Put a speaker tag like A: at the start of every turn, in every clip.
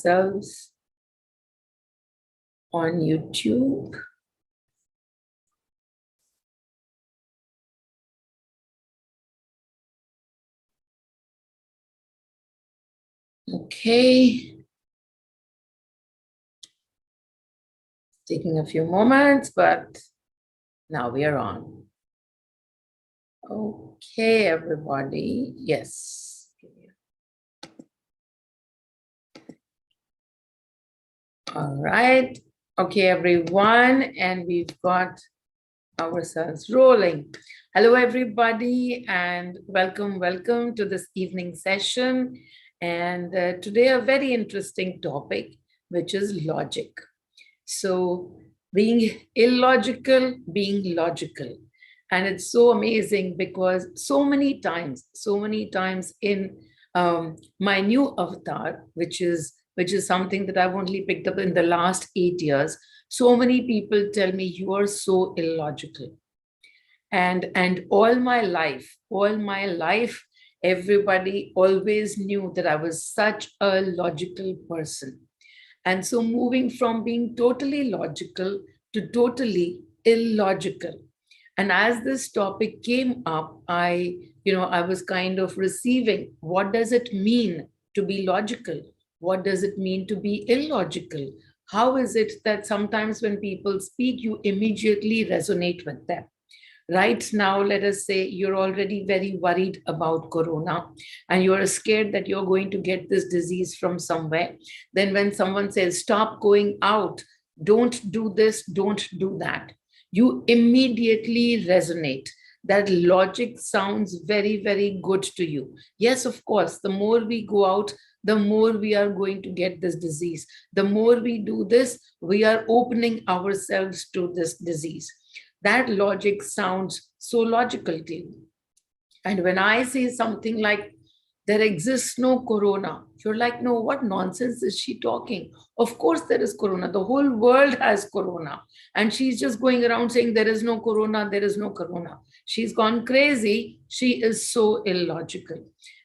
A: ourselves on YouTube. Okay. Taking a few moments, but now we are on. Okay, everybody. Yes. All right. Okay, everyone. And we've got ourselves rolling. Hello, everybody, and welcome to this evening session. And today, a very interesting topic, which is logic. So, being illogical, being logical. And it's so amazing because so many times in my new avatar, which is something that I've only picked up in the last 8 years, so many people tell me you are so illogical. And all my life, everybody always knew that I was such a logical person. And so moving from being totally logical to totally illogical. And as this topic came up, I was kind of receiving, what does it mean to be logical? What does it mean to be illogical? How is it that sometimes when people speak, you immediately resonate with them? Right now, let us say you're already very worried about corona and you're scared that you're going to get this disease from somewhere. Then when someone says, stop going out, don't do this, don't do that, you immediately resonate. That logic sounds very, very good to you. Yes, of course, the more we go out, the more we are going to get this disease. The more we do this, we are opening ourselves to this disease. That logic sounds so logical to you. And when I say something like, there exists no corona, you're like, no, what nonsense is she talking? Of course, there is corona. The whole world has corona. And she's just going around saying, there is no corona, there is no corona. She's gone crazy. She is so illogical.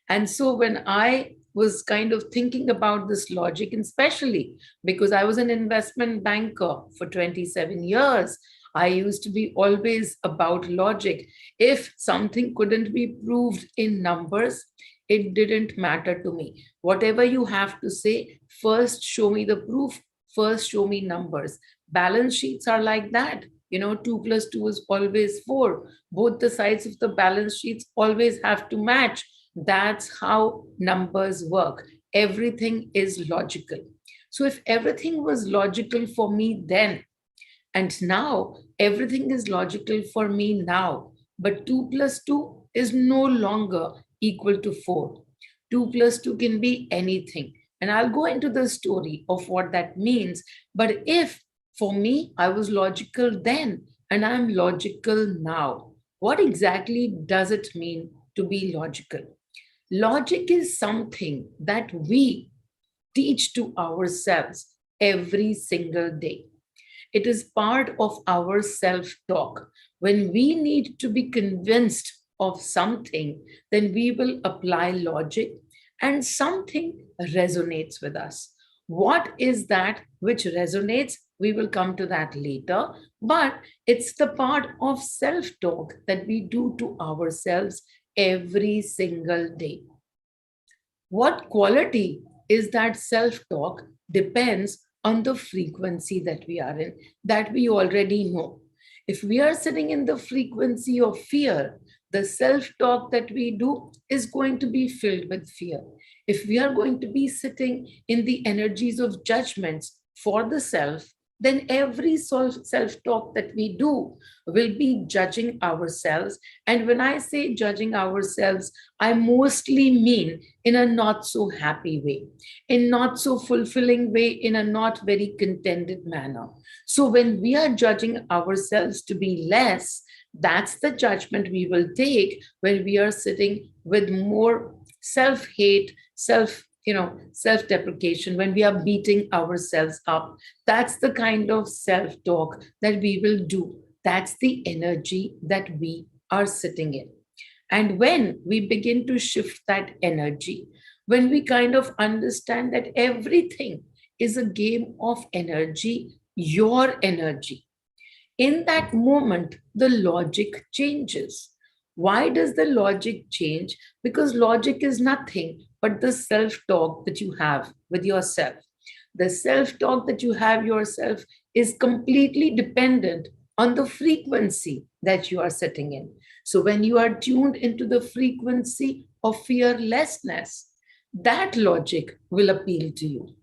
A: And so when I was kind of thinking about this logic, and especially because I was an investment banker for 27 years, I used to be always about logic. If something couldn't be proved in numbers, it didn't matter to me. Whatever you have to say, first show me the proof, first show me numbers. Balance sheets are like that. 2 plus 2 is always 4. Both the sides of the balance sheets always have to match. That's how numbers work. Everything is logical. So if everything was logical for me then, and now everything is logical for me now, but 2 plus 2 is no longer equal to 4. 2 plus 2 can be anything. And I'll go into the story of what that means. But if for me, I was logical then and I'm logical now, what exactly does it mean to be logical? Logic is something that we teach to ourselves every single day. It is part of our self-talk. When we need to be convinced of something, then we will apply logic and something resonates with us. What is that which resonates? We will come to that later, but it's the part of self-talk that we do to ourselves every single day. What quality is that self-talk depends on the frequency that we are in, that we already know. If we are sitting in the frequency of fear, the self-talk that we do is going to be filled with fear. If we are going to be sitting in the energies of judgments for the self, then every self-talk that we do will be judging ourselves. And when I say judging ourselves, I mostly mean in a not so happy way, in not so fulfilling way, in a not very contented manner. So when we are judging ourselves to be less, that's the judgment we will take when we are sitting with more self-hate, self-deprecation, when we are beating ourselves up. That's the kind of self-talk that we will do. That's the energy that we are sitting in. And when we begin to shift that energy, when we kind of understand that everything is a game of energy, your energy. In that moment, the logic changes. Why does the logic change? Because logic is nothing but the self talk that you have with yourself. The self talk that you have yourself is completely dependent on the frequency that you are sitting in. So, when you are tuned into the frequency of fearlessness, that logic will appeal to you.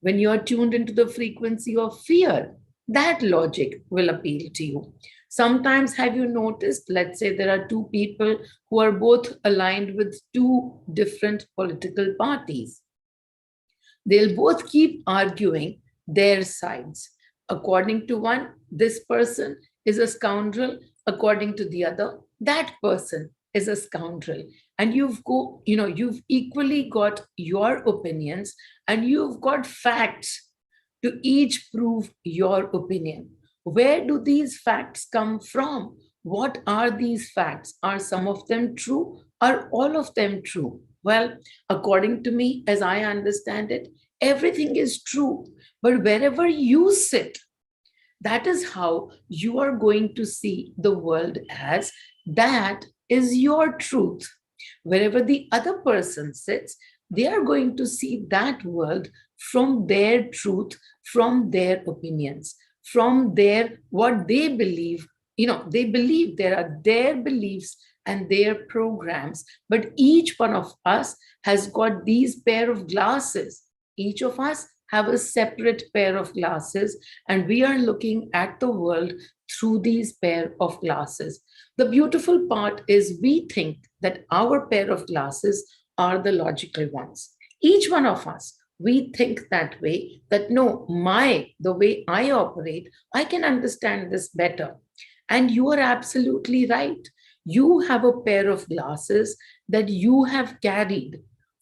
A: When you are tuned into the frequency of fear, that logic will appeal to you. Sometimes, have you noticed, let's say there are two people who are both aligned with two different political parties. They'll both keep arguing their sides. According to one, this person is a scoundrel. According to the other, that person is a scoundrel. And you've equally got your opinions and you've got facts to each prove your opinion. Where do these facts come from? What are these facts? Are some of them true? Are all of them true? Well, according to me, as I understand it, everything is true. But wherever you sit, that is how you are going to see the world as. That is your truth. Wherever the other person sits, they are going to see that world from their truth, from their opinions, from their what they believe. They believe there are their beliefs and their programs, but each one of us has got these pair of glasses. Each of us have a separate pair of glasses, and we are looking at the world through these pair of glasses. The beautiful part is we think that our pair of glasses are the logical ones. Each one of us, we think that way, that no, the way I operate, I can understand this better. And you are absolutely right. You have a pair of glasses that you have carried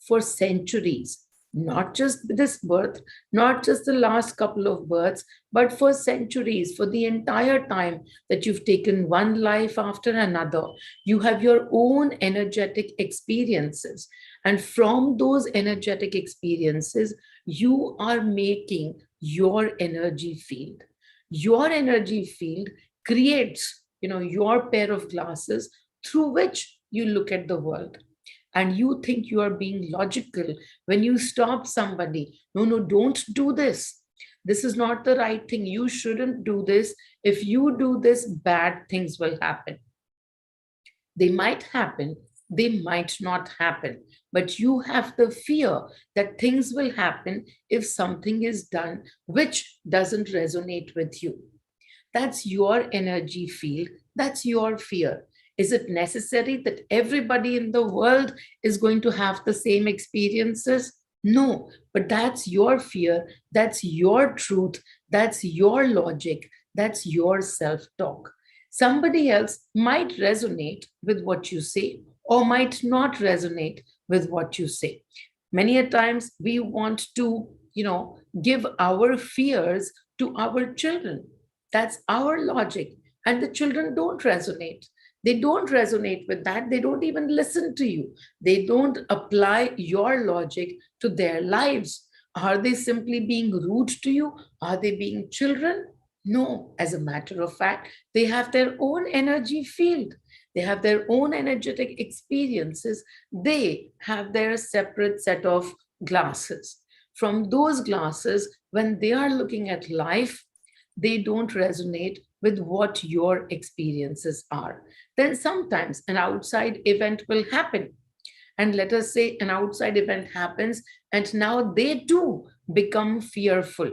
A: for centuries, not just this birth, not just the last couple of births, but for centuries, for the entire time that you've taken one life after another. You have your own energetic experiences. And from those energetic experiences, you are making your energy field. Your energy field creates, your pair of glasses through which you look at the world. And you think you are being logical when you stop somebody. No, no, don't do this. This is not the right thing. You shouldn't do this. If you do this, bad things will happen. They might happen, they might not happen. But you have the fear that things will happen if something is done which doesn't resonate with you. That's your energy field. That's your fear. Is it necessary that everybody in the world is going to have the same experiences? No, but that's your fear. That's your truth. That's your logic. That's your self talk. Somebody else might resonate with what you say or might not resonate with what you say. Many a times we want to, give our fears to our children. That's our logic. And the children don't resonate. They don't resonate with that. They don't even listen to you. They don't apply your logic to their lives. Are they simply being rude to you? Are they being children? No. As a matter of fact, they have their own energy field. They have their own energetic experiences. They have their separate set of glasses. From those glasses, when they are looking at life, they don't resonate with what your experiences are. Then sometimes an outside event will happen. And let us say an outside event happens, and now they too become fearful.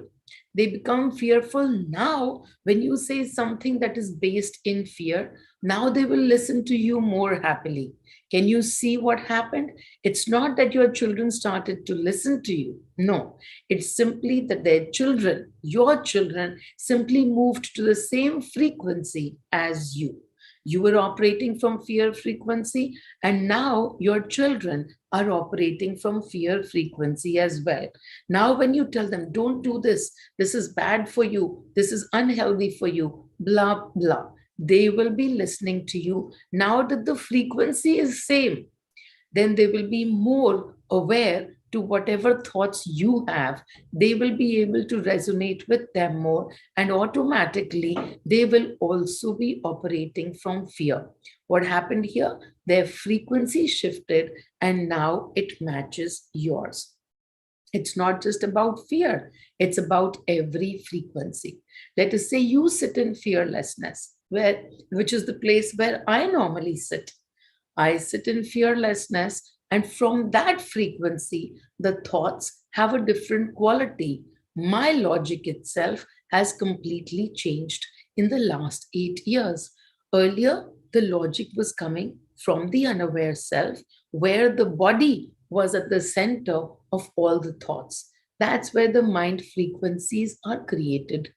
A: They become fearful now when you say something that is based in fear. Now they will listen to you more happily. Can you see what happened? It's not that your children started to listen to you. No, it's simply that their children, your children, simply moved to the same frequency as you. You were operating from fear frequency, and now your children are operating from fear frequency as well. Now, when you tell them, don't do this is bad for you, this is unhealthy for you, blah, blah, they will be listening to you. Now that the frequency is same, then they will be more aware to whatever thoughts you have, they will be able to resonate with them more, and automatically they will also be operating from fear. What happened here? Their frequency shifted and now it matches yours. It's not just about fear, it's about every frequency. Let us say you sit in fearlessness, which is the place where I normally sit. I sit in fearlessness, and from that frequency, the thoughts have a different quality. My logic itself has completely changed in the last 8 years. Earlier, the logic was coming from the unaware self, where the body was at the center of all the thoughts. That's where the mind frequencies are created.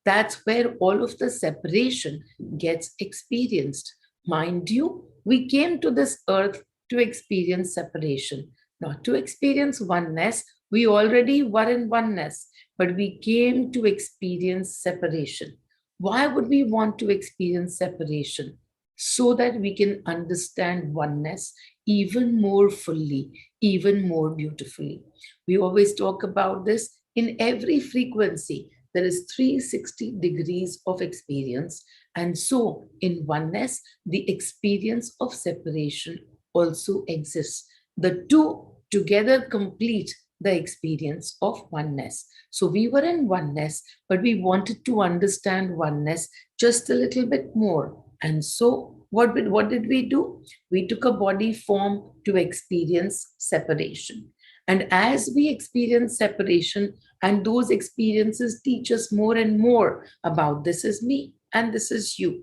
A: That's where all of the separation gets experienced. Mind you, we came to this earth to experience separation, not to experience oneness. We already were in oneness, but we came to experience separation. Why would we want to experience separation? So that we can understand oneness even more fully, even more beautifully. We always talk about this in every frequency. There is 360 degrees of experience. And so, in oneness, the experience of separation also exists. The two together complete the experience of oneness. So, we were in oneness, but we wanted to understand oneness just a little bit more. And so, what did we do? We took a body form to experience separation. And as we experience separation, and those experiences teach us more and more about this is me and this is you.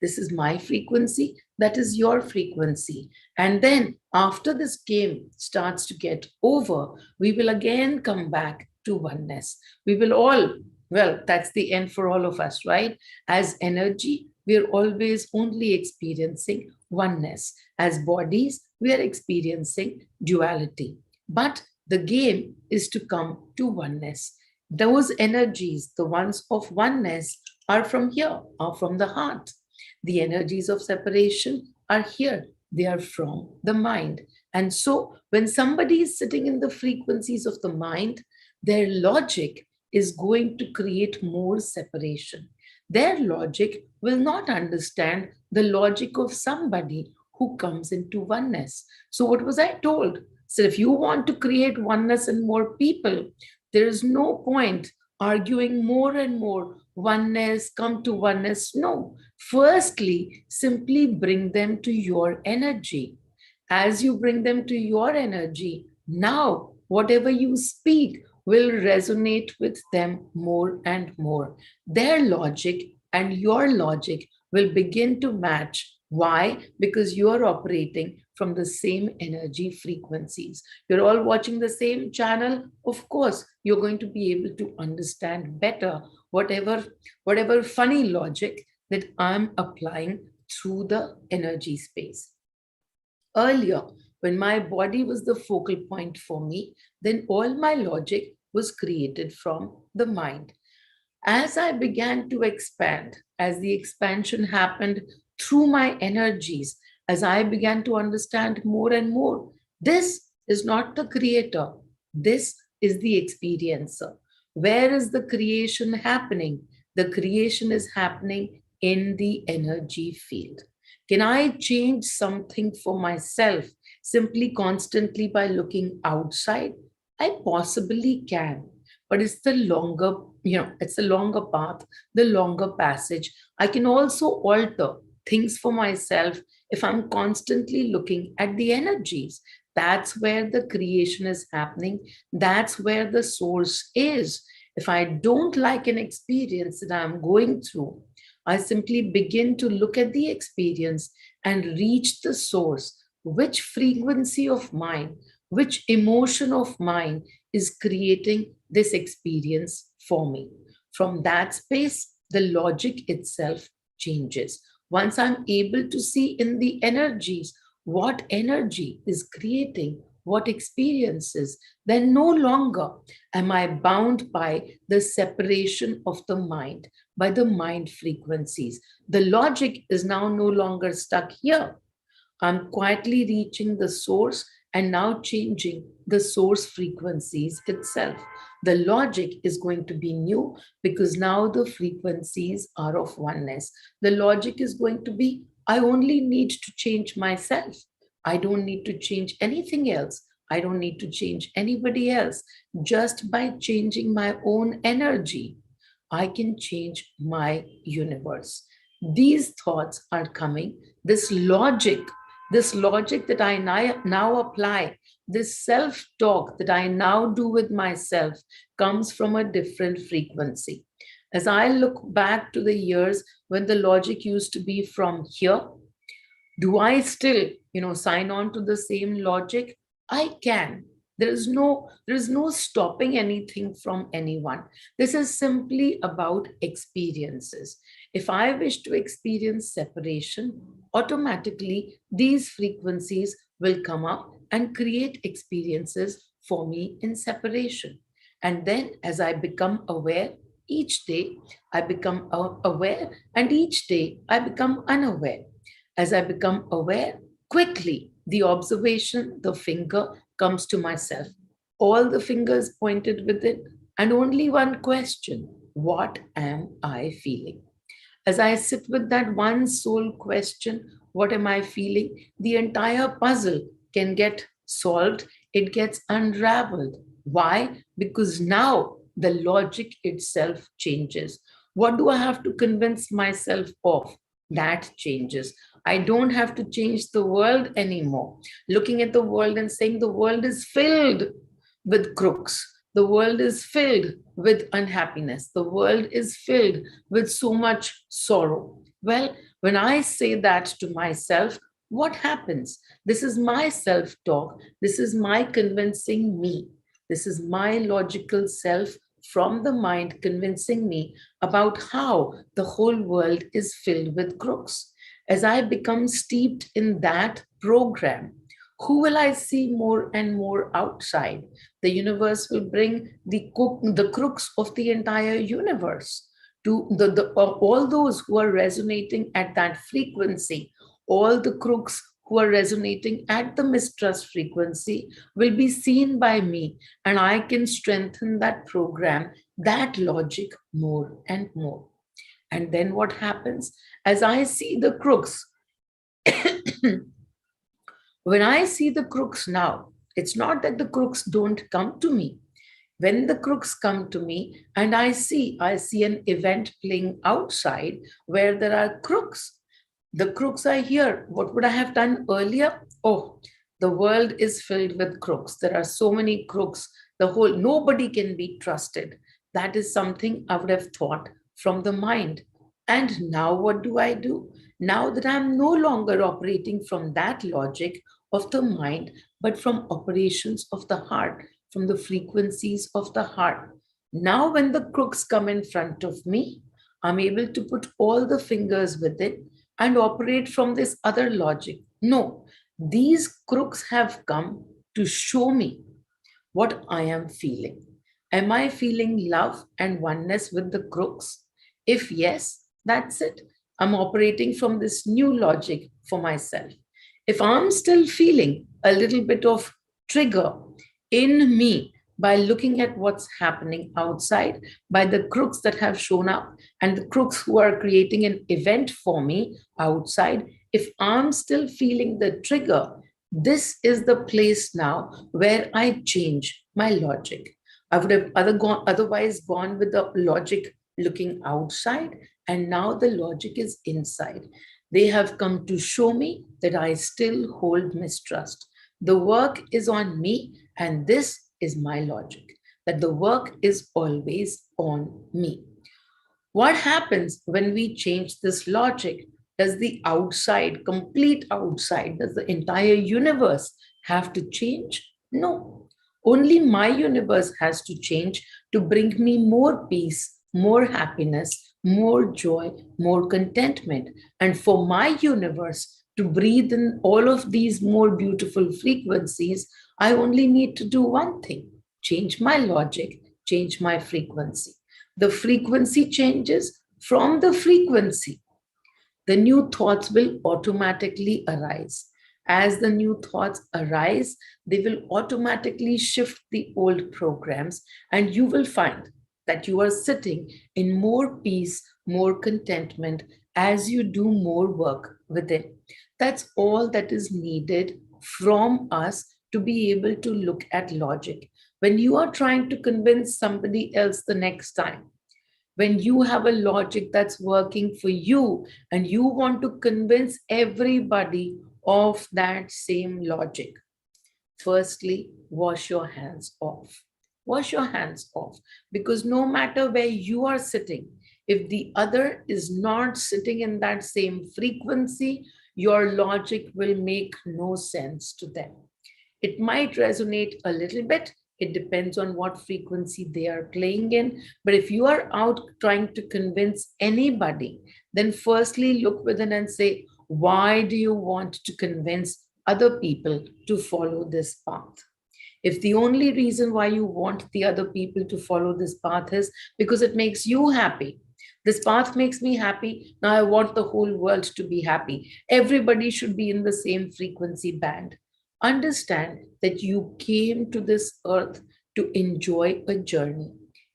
A: This is my frequency, that is your frequency. And then, after this game starts to get over, we will again come back to oneness. We will all, well, that's the end for all of us, right? As energy, we are always only experiencing oneness. As bodies, we are experiencing duality. But the game is to come to oneness. Those energies, the ones of oneness, are from here, are from the heart. The energies of separation are here, they are from the mind. And so, when somebody is sitting in the frequencies of the mind, their logic is going to create more separation. Their logic will not understand the logic of somebody who comes into oneness. So, what was I told? So, if you want to create oneness in more people, there is no point arguing more and more oneness, come to oneness. No. Firstly, simply bring them to your energy. As you bring them to your energy, now whatever you speak will resonate with them more and more. Their logic and your logic will begin to match. Why? Because you are operating from the same energy frequencies. You're all watching the same channel. Of course, you're going to be able to understand better whatever funny logic that I'm applying through the energy space. Earlier, when my body was the focal point for me, then all my logic was created from the mind. As I began to expand, as the expansion happened through my energies, as I began to understand more and more, this is not the creator, this is the experiencer. Where is the creation happening? The creation is happening in the energy field. Can I change something for myself simply constantly by looking outside? I possibly can, but it's the longer, it's the longer path, the longer passage. I can also alter things for myself if I'm constantly looking at the energies. That's where the creation is happening. That's where the source is. If I don't like an experience that I'm going through, I simply begin to look at the experience and reach the source. Which frequency of mine, which emotion of mine is creating this experience for me? From that space, the logic itself changes. Once I'm able to see in the energies what energy is creating, what experiences, then no longer am I bound by the separation of the mind, by the mind frequencies. The logic is now no longer stuck here. I'm quietly reaching the source and now changing the source frequencies itself. The logic is going to be new because now the frequencies are of oneness. The logic is going to be, I only need to change myself. I don't need to change anything else. I don't need to change anybody else. Just by changing my own energy, I can change my universe. These thoughts are coming. This logic that I now apply, this self talk that I now do with myself comes from a different frequency. As I look back to the years when the logic used to be from here, do I still, sign on to the same logic? I can. There is no stopping anything from anyone. This is simply about experiences. If I wish to experience separation, automatically these frequencies will come up and create experiences for me in separation. And then as I become aware, each day I become aware, and each day I become unaware. As I become aware, quickly the observation, the finger comes to myself. All the fingers pointed within, and only one question: what am I feeling? As I sit with that one sole question, what am I feeling? The entire puzzle can get solved, it gets unraveled. Why? Because now the logic itself changes. What do I have to convince myself of? That changes. I don't have to change the world anymore. Looking at the world and saying the world is filled with crooks. The world is filled with unhappiness. The world is filled with so much sorrow. Well, when I say that to myself, what happens? This is my self talk. This is my convincing me. This is my logical self from the mind convincing me about how the whole world is filled with crooks. As I become steeped in that program, who will I see more and more outside? The universe will bring the crooks of the entire universe to all those who are resonating at that frequency, all the crooks who are resonating at the mistrust frequency will be seen by me, and I can strengthen that program, that logic more and more. And then what happens? As I see the crooks, when I see the crooks now, it's not that the crooks don't come to me. When the crooks come to me and I see an event playing outside where there are crooks. The crooks are here. What would I have done earlier? Oh, the world is filled with crooks. There are so many crooks. Nobody can be trusted. That is something I would have thought from the mind. And now what do I do? Now that I'm no longer operating from that logic of the mind, but from operations of the heart, from the frequencies of the heart. Now, when the crooks come in front of me, I'm able to put all the fingers within and operate from this other logic. No, these crooks have come to show me what I am feeling. Am I feeling love and oneness with the crooks? If yes, that's it. I'm operating from this new logic for myself. If I'm still feeling a little bit of trigger in me by looking at what's happening outside, by the crooks that have shown up and the crooks who are creating an event for me outside, if I'm still feeling the trigger, this is the place now where I change my logic. I would have otherwise gone with the logic looking outside, and now the logic is inside. They have come to show me that I still hold mistrust. The work is on me, and this is my logic, that the work is always on me. What happens when we change this logic? Does the outside, complete outside, does the entire universe have to change? No. Only my universe has to change to bring me more peace, more happiness, more joy, more contentment. And for my universe to breathe in all of these more beautiful frequencies, I only need to do one thing: change my logic, change my frequency. The frequency changes. From the frequency, the new thoughts will automatically arise. As the new thoughts arise, they will automatically shift the old programs, and you will find that you are sitting in more peace, more contentment as you do more work within. That's all that is needed from us to be able to look at logic. When you are trying to convince somebody else the next time, when you have a logic that's working for you and you want to convince everybody of that same logic, firstly, wash your hands off. Wash your hands off, because no matter where you are sitting, if the other is not sitting in that same frequency, your logic will make no sense to them. It might resonate a little bit. It depends on what frequency they are playing in. But if you are out trying to convince anybody, then firstly look within and say, why do you want to convince other people to follow this path? If the only reason why you want the other people to follow this path is because it makes you happy, this path makes me happy, now I want the whole world to be happy. Everybody should be in the same frequency band. Understand that you came to this earth to enjoy a journey.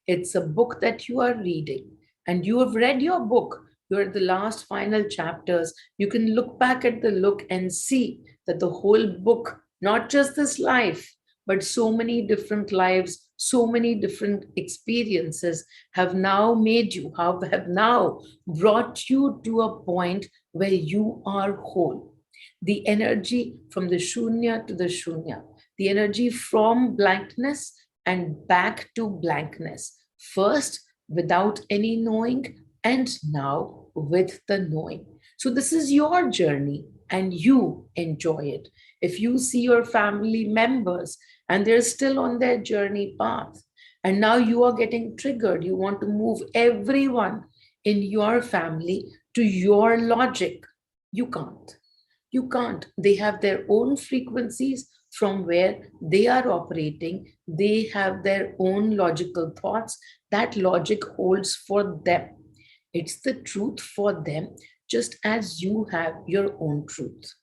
A: It's a book that you are reading, and you have read your book. You're at the last final chapters. You can look back at the look and see that the whole book, not just this life, but so many different lives, so many different experiences have now made you, have now brought you to a point where you are whole. The energy from the shunya to the shunya, the energy from blankness and back to blankness. First, without any knowing, and now with the knowing. So, this is your journey and you enjoy it. If you see your family members and they're still on their journey path, and now you are getting triggered, you want to move everyone in your family to your logic, you can't. You can't. They have their own frequencies from where they are operating. They have their own logical thoughts. That logic holds for them. It's the truth for them, just as you have your own truth.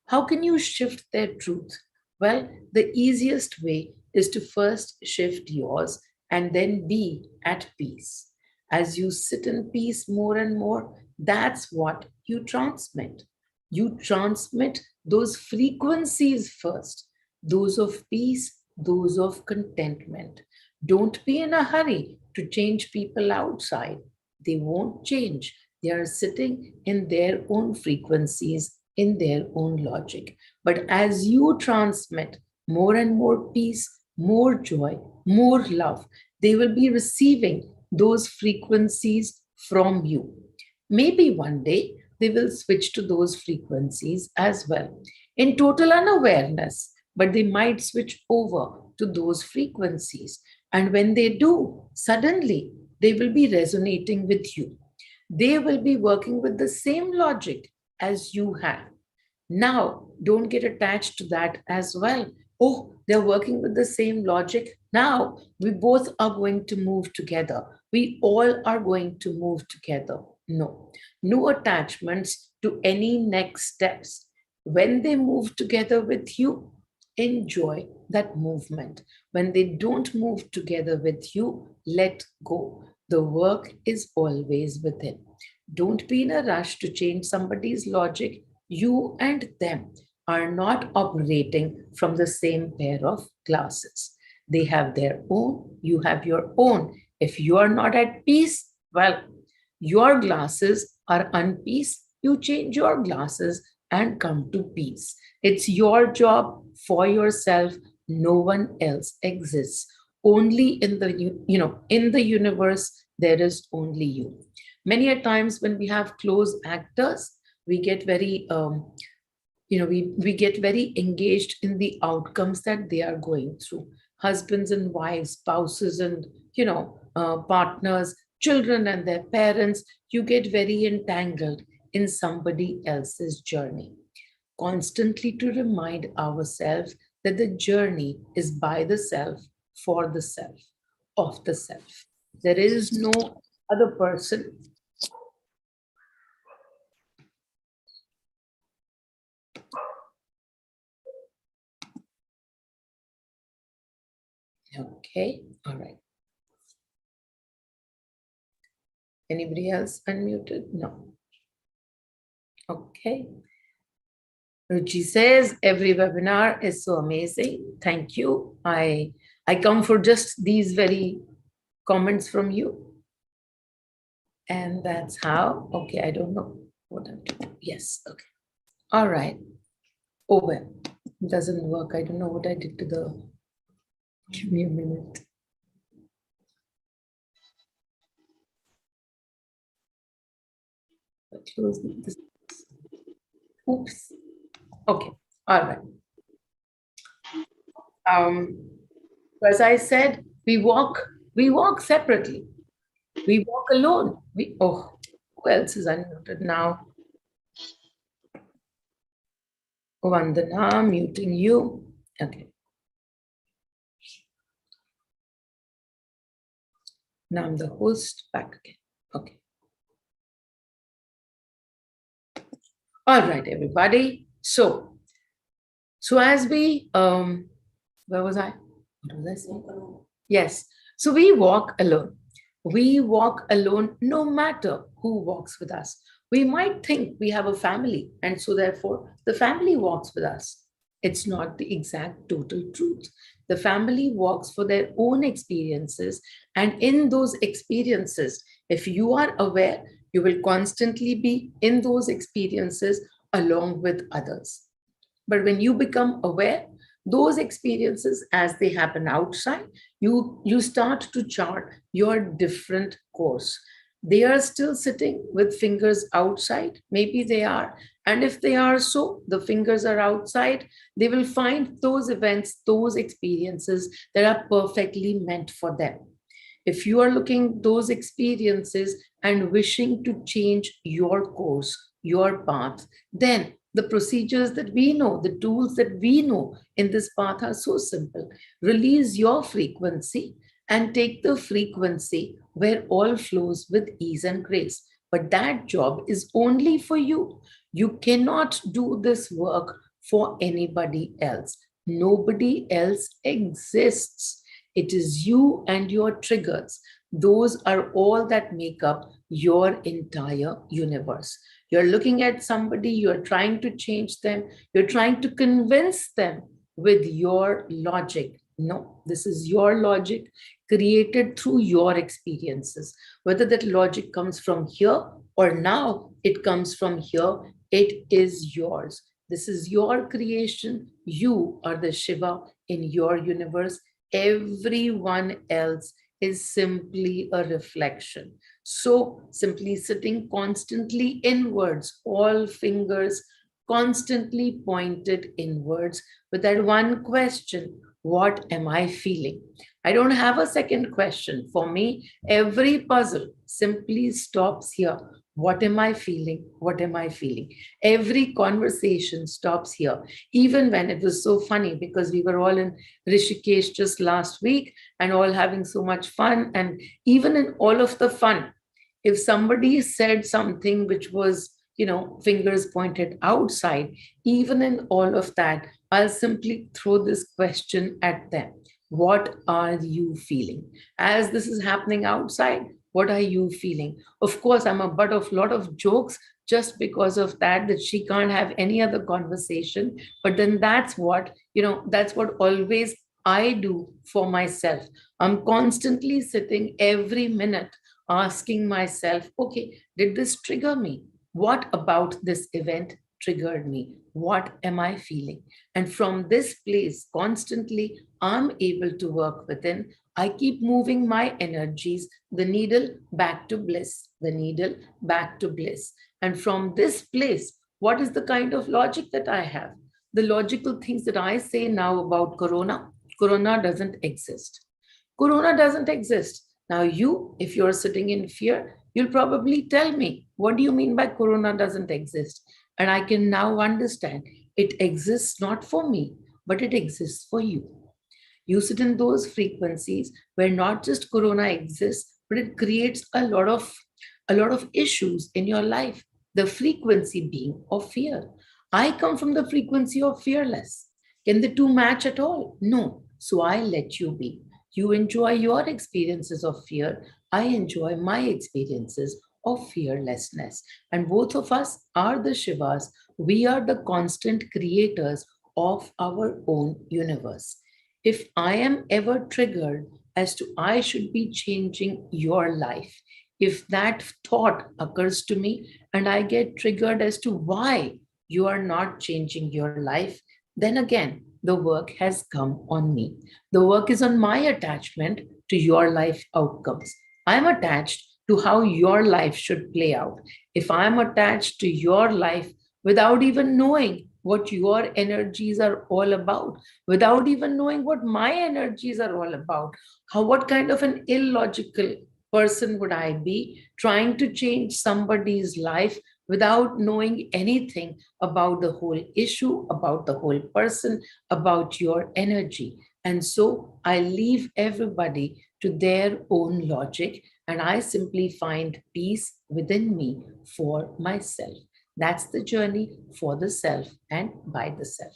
A: How can you shift their truth? Well, the easiest way is to first shift yours and then be at peace. As you sit in peace more and more, that's what you transmit. You transmit those frequencies first, those of peace, those of contentment. Don't be in a hurry to change people outside. They won't change. They are sitting in their own frequencies, in their own logic. But as you transmit more and more peace, more joy, more love, they will be receiving those frequencies from you. Maybe one day they will switch to those frequencies as well in total unawareness, but they might switch over to those frequencies. And when they do, suddenly they will be resonating with you. They will be working with the same logic as you have. Now, don't get attached to that as well. Oh, they're working with the same logic. Now, we both are going to move together. We all are going to move together. No, no attachments to any next steps. When they move together with you, enjoy that movement. When they don't move together with you, let go. The work is always within. Don't be in a rush to change somebody's logic. You and them are not operating from the same pair of glasses. They have their own, you have your own. If you are not at peace, well, your glasses are unpeace. You change your glasses and come to peace. It's your job for yourself. No one else exists. Only in the in the universe there is only you. Many a times when we have close actors, we get very we get very engaged in the outcomes that they are going through. Husbands and wives, spouses and partners, children and their parents, you get very entangled in somebody else's journey. Constantly to remind ourselves that the journey is by the self, for the self, of the self. There is no other person. Okay, all right. Anybody else unmuted? No. Okay. Ruchi says every webinar is so amazing. Thank you. I come for just these very comments from you. And that's how. Okay, I don't know what I'm doing. Yes, okay. All right. Oh well, it doesn't work. I don't know what I did to the. Give me a minute. Close this. Oops. Okay. All right. Um, as I said, we walk separately. We walk alone. Who else is unmuted now? Vandana, muting you. Okay. Now I'm the host back again. Okay. All right, everybody. So as we where was I? What was I saying? Yes. So we walk alone. We walk alone no matter who walks with us. We might think we have a family, and so therefore the family walks with us. It's not the exact total truth. The family walks for their own experiences, and in those experiences, if you are aware, you will constantly be in those experiences along with others. But when you become aware, those experiences as they happen outside, you start to chart your different course. They are still sitting with fingers outside, maybe they are. And if they are so, the fingers are outside, they will find those events, those experiences that are perfectly meant for them. If you are looking those experiences and wishing to change your course, your path, then the procedures that we know, the tools that we know in this path are so simple. Release your frequency and take the frequency where all flows with ease and grace. But that job is only for you. You cannot do this work for anybody else. Nobody else exists. It is you and your triggers. Those are all that make up your entire universe. You're looking at somebody, you're trying to change them, you're trying to convince them with your logic. No, this is your logic created through your experiences. Whether that logic comes from here or now it comes from here, it is yours. This is your creation. You are the Shiva in your universe. Everyone else is simply a reflection. So, simply sitting constantly inwards, all fingers constantly pointed inwards with that one question: what am I feeling? I don't have a second question. For me, every puzzle simply stops here. What am I feeling? What am I feeling? Every conversation stops here. Even when it was so funny because we were all in Rishikesh just last week and all having so much fun. And even in all of the fun, if somebody said something which was, fingers pointed outside, even in all of that, I'll simply throw this question at them: what are you feeling? As this is happening outside, what are you feeling? Of course, I'm a butt of a lot of jokes just because of that she can't have any other conversation. But then that's what always I do for myself. I'm constantly sitting every minute asking myself, okay, did this trigger me? What about this event triggered me? What am I feeling? And from this place, constantly, I'm able to work within. I keep moving my energies, the needle back to bliss, the needle back to bliss. And from this place, what is the kind of logic that I have? The logical things that I say now about Corona: Corona doesn't exist. Corona doesn't exist. Now, if you're sitting in fear, you'll probably tell me, what do you mean by Corona doesn't exist? And I can now understand it exists not for me, but it exists for you. You sit in those frequencies where not just Corona exists, but it creates a lot of issues in your life. The frequency being of fear. I come from the frequency of fearless. Can the two match at all? No. So I let you be. You enjoy your experiences of fear. I enjoy my experiences of fearlessness. And both of us are the Shivas. We are the constant creators of our own universe. If I am ever triggered as to I should be changing your life, if that thought occurs to me and I get triggered as to why you are not changing your life, then again, the work has come on me. The work is on my attachment to your life outcomes. I'm attached to how your life should play out. If I'm attached to your life without even knowing what your energies are all about, without even knowing what my energies are all about, what kind of an illogical person would I be trying to change somebody's life without knowing anything about the whole issue, about the whole person, about your energy? And so I leave everybody to their own logic and I simply find peace within me for myself. That's the journey for the self and by the self.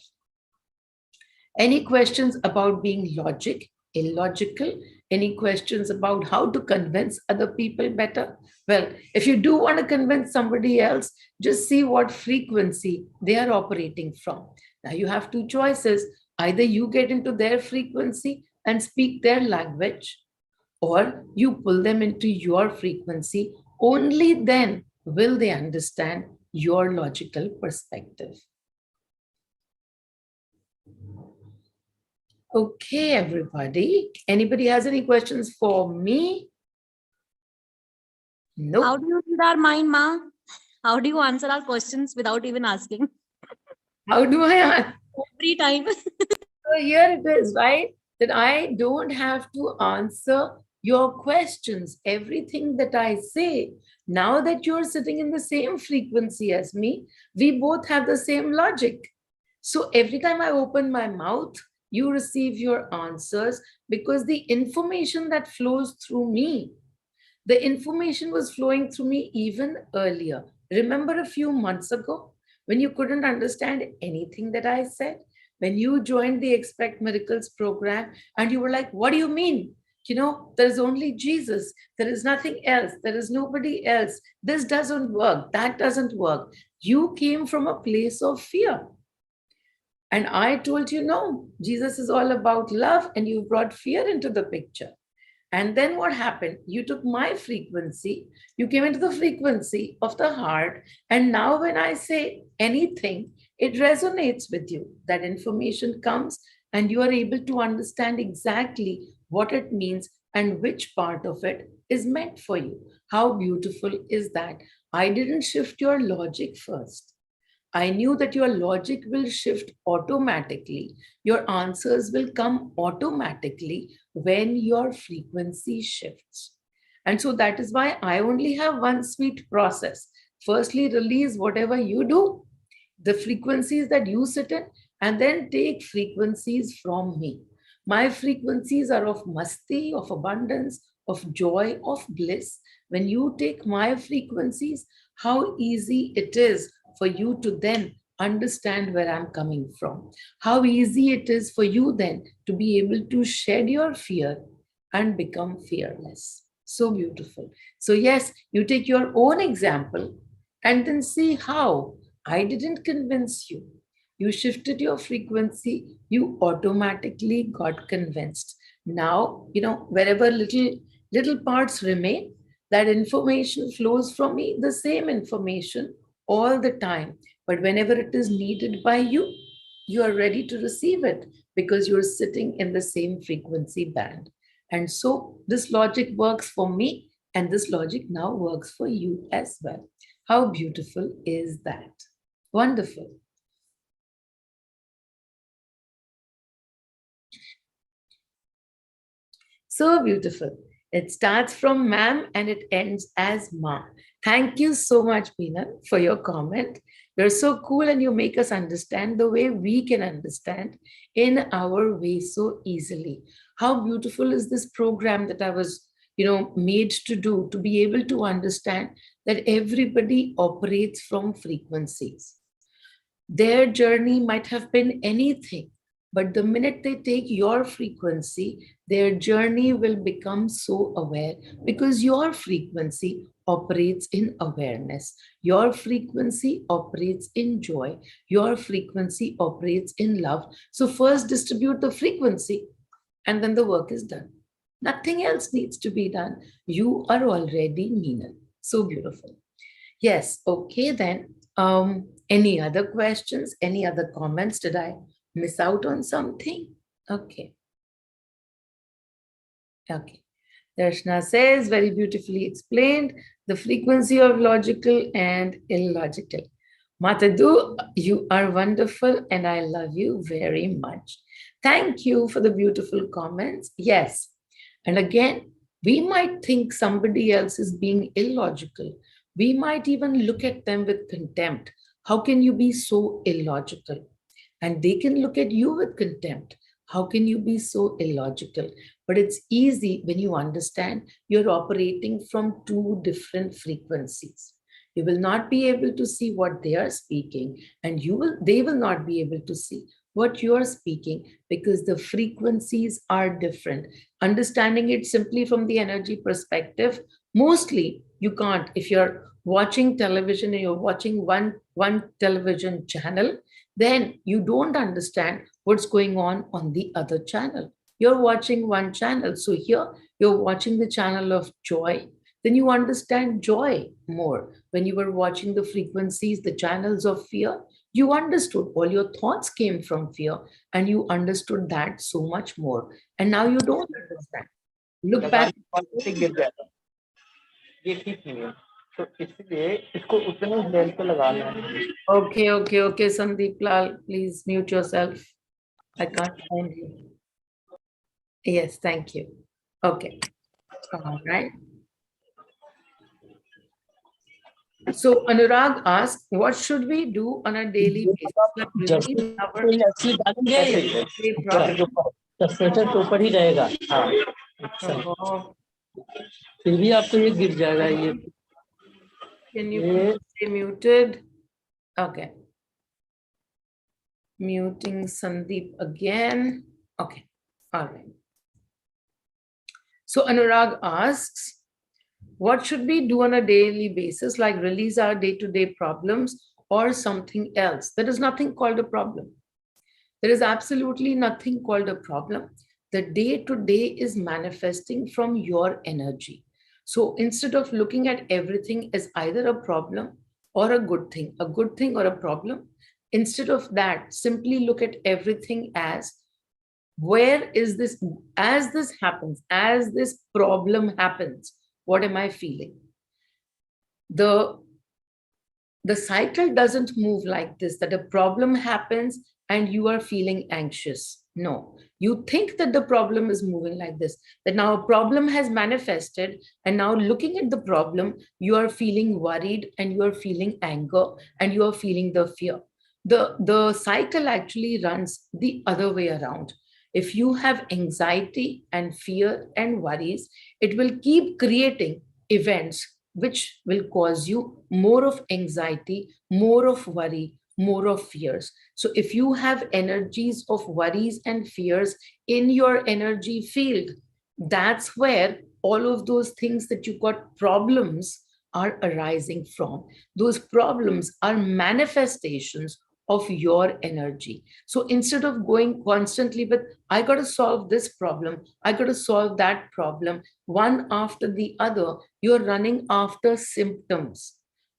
A: Any questions about being logic, illogical? Any questions about how to convince other people better? Well, if you do want to convince somebody else, just see what frequency they are operating from. Now you have two choices. Either you get into their frequency and speak their language, or you pull them into your frequency. Only then will they understand your logical perspective. Okay, everybody. Anybody has any questions for me? Nope.
B: How do you read our mind, Ma? How do you answer our questions without even asking?
A: How do I answer?
B: Every time.
A: So here it is, right? That I don't have to answer your questions, everything that I say. Now that you're sitting in the same frequency as me, we both have the same logic. So every time I open my mouth, you receive your answers because the information that flows through me, the information was flowing through me even earlier. Remember a few months ago when you couldn't understand anything that I said? When you joined the Expect Miracles program and you were like, what do you mean? There is only Jesus. There is nothing else. There is nobody else. This doesn't work. That doesn't work. You came from a place of fear. And I told you, no, Jesus is all about love, and you brought fear into the picture. And then what happened? You took my frequency, you came into the frequency of the heart. And now, when I say anything, it resonates with you. That information comes, and you are able to understand exactly what it means and which part of it is meant for you. How beautiful is that? I didn't shift your logic first. I knew that your logic will shift automatically. Your answers will come automatically when your frequency shifts. And so that is why I only have one sweet process. Firstly, release whatever you do, the frequencies that you sit in, and then take frequencies from me. My frequencies are of masti, of abundance, of joy, of bliss. When you take my frequencies, how easy it is for you to then understand where I'm coming from. How easy it is for you then to be able to shed your fear and become fearless. So beautiful. So, yes, you take your own example and then see how I didn't convince you. You shifted your frequency, you automatically got convinced. Now, wherever little parts remain, that information flows from me, the same information all the time. But whenever it is needed by you, you are ready to receive it because you're sitting in the same frequency band. And so this logic works for me, and this logic now works for you as well. How beautiful is that? Wonderful. So beautiful. It starts from ma'am and it ends as ma. Thank you so much, Meenal, for your comment. You're so cool and you make us understand the way we can understand in our way so easily. How beautiful is this program that I was, made to do, to be able to understand that everybody operates from frequencies. Their journey might have been anything. But the minute they take your frequency, their journey will become so aware because your frequency operates in awareness. Your frequency operates in joy. Your frequency operates in love. So, first distribute the frequency and then the work is done. Nothing else needs to be done. You are already Meenal. So beautiful. Yes, okay then. Any other questions? Any other comments? Did I miss out on something? Okay, okay. Darshna says, very beautifully explained, the frequency of logical and illogical. Matadu, you are wonderful and I love you very much. Thank you for the beautiful comments. Yes. And again, we might think somebody else is being illogical. We might even look at them with contempt. How can you be so illogical? And they can look at you with contempt. How can you be so illogical? But it's easy when you understand you're operating from two different frequencies. You will not be able to see what they are speaking, and they will not be able to see what you are speaking because the frequencies are different. Understanding it simply from the energy perspective, mostly you can't. If you're watching television and you're watching one television channel, then you don't understand what's going on the other channel. You're watching one channel. So here you're watching the channel of joy. Then you understand joy more. When you were watching the frequencies, the channels of fear, you understood all your thoughts came from fear and you understood that so much more. And now you don't understand. Look back.
C: गिर जाएगा, ये ठीक नहीं है, तो इसलिए इसको उतने लेवल पे लगाना है.
A: Okay, Sandeep Lal, please mute yourself. I can't find you. Yes, thank you. Okay, all right. So Anurag asked, what should we do on a daily basis?
C: Sweater के ऊपर ही रहेगा. हाँ, फिर भी आपको ये गिर जाएगा. ये
A: Can you stay muted? Okay. Muting Sandeep again. Okay. All right. So Anurag asks, what should we do on a daily basis, like release our day-to-day problems or something else? There is nothing called a problem. There is absolutely nothing called a problem. The day-to-day is manifesting from your energy. So instead of looking at everything as either a problem or a good thing or a problem, instead of that, simply look at everything as where is this, as this happens, as this problem happens, what am I feeling? The cycle doesn't move like this, that a problem happens and you are feeling anxious. No, you think that the problem is moving like this, that now a problem has manifested, and now looking at the problem, you are feeling worried and you are feeling anger and you are feeling the fear. The cycle actually runs the other way around. If you have anxiety and fear and worries, it will keep creating events which will cause you more of anxiety, more of worry, more of fears. So if you have energies of worries and fears in your energy field, that's where all of those things that you got problems are arising from. Those problems are manifestations of your energy. So instead of going constantly with, I got to solve this problem, I got to solve that problem, one after the other, you're running after symptoms.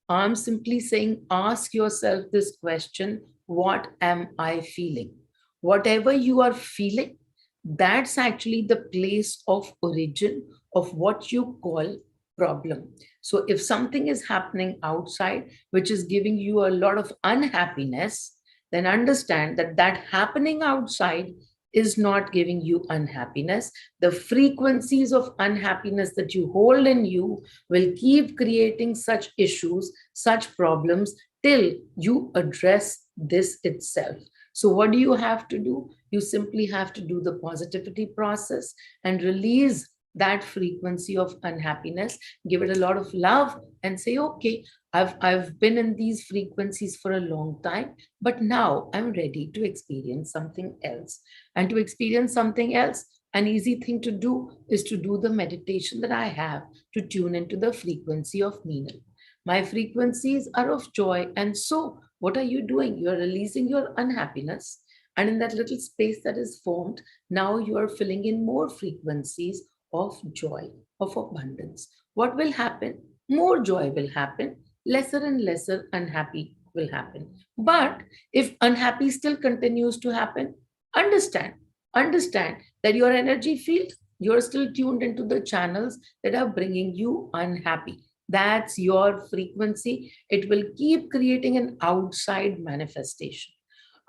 A: I'm simply saying, ask yourself this question, what am I feeling? Whatever you are feeling, that's actually the place of origin of what you call problem. So if something is happening outside, which is giving you a lot of unhappiness, then understand that that happening outside is not giving you unhappiness. The frequencies of unhappiness that you hold in you will keep creating such issues, such problems, till you address this itself. So what do you have to do? You simply have to do the positivity process and release that frequency of unhappiness, give it a lot of love and say, okay, I've been in these frequencies for a long time, but now I'm ready to experience something else. And to experience something else, an easy thing to do is to do the meditation that I have to tune into the frequency of Meenal. My frequencies are of joy. And so, what are you doing? You're releasing your unhappiness. And in that little space that is formed, now you are filling in more frequencies of joy, of abundance. What will happen? More joy will happen, lesser and lesser unhappy will happen. But if unhappy still continues to happen, understand, understand that your energy field, you're still tuned into the channels that are bringing you unhappy. That's your frequency. It will keep creating an outside manifestation.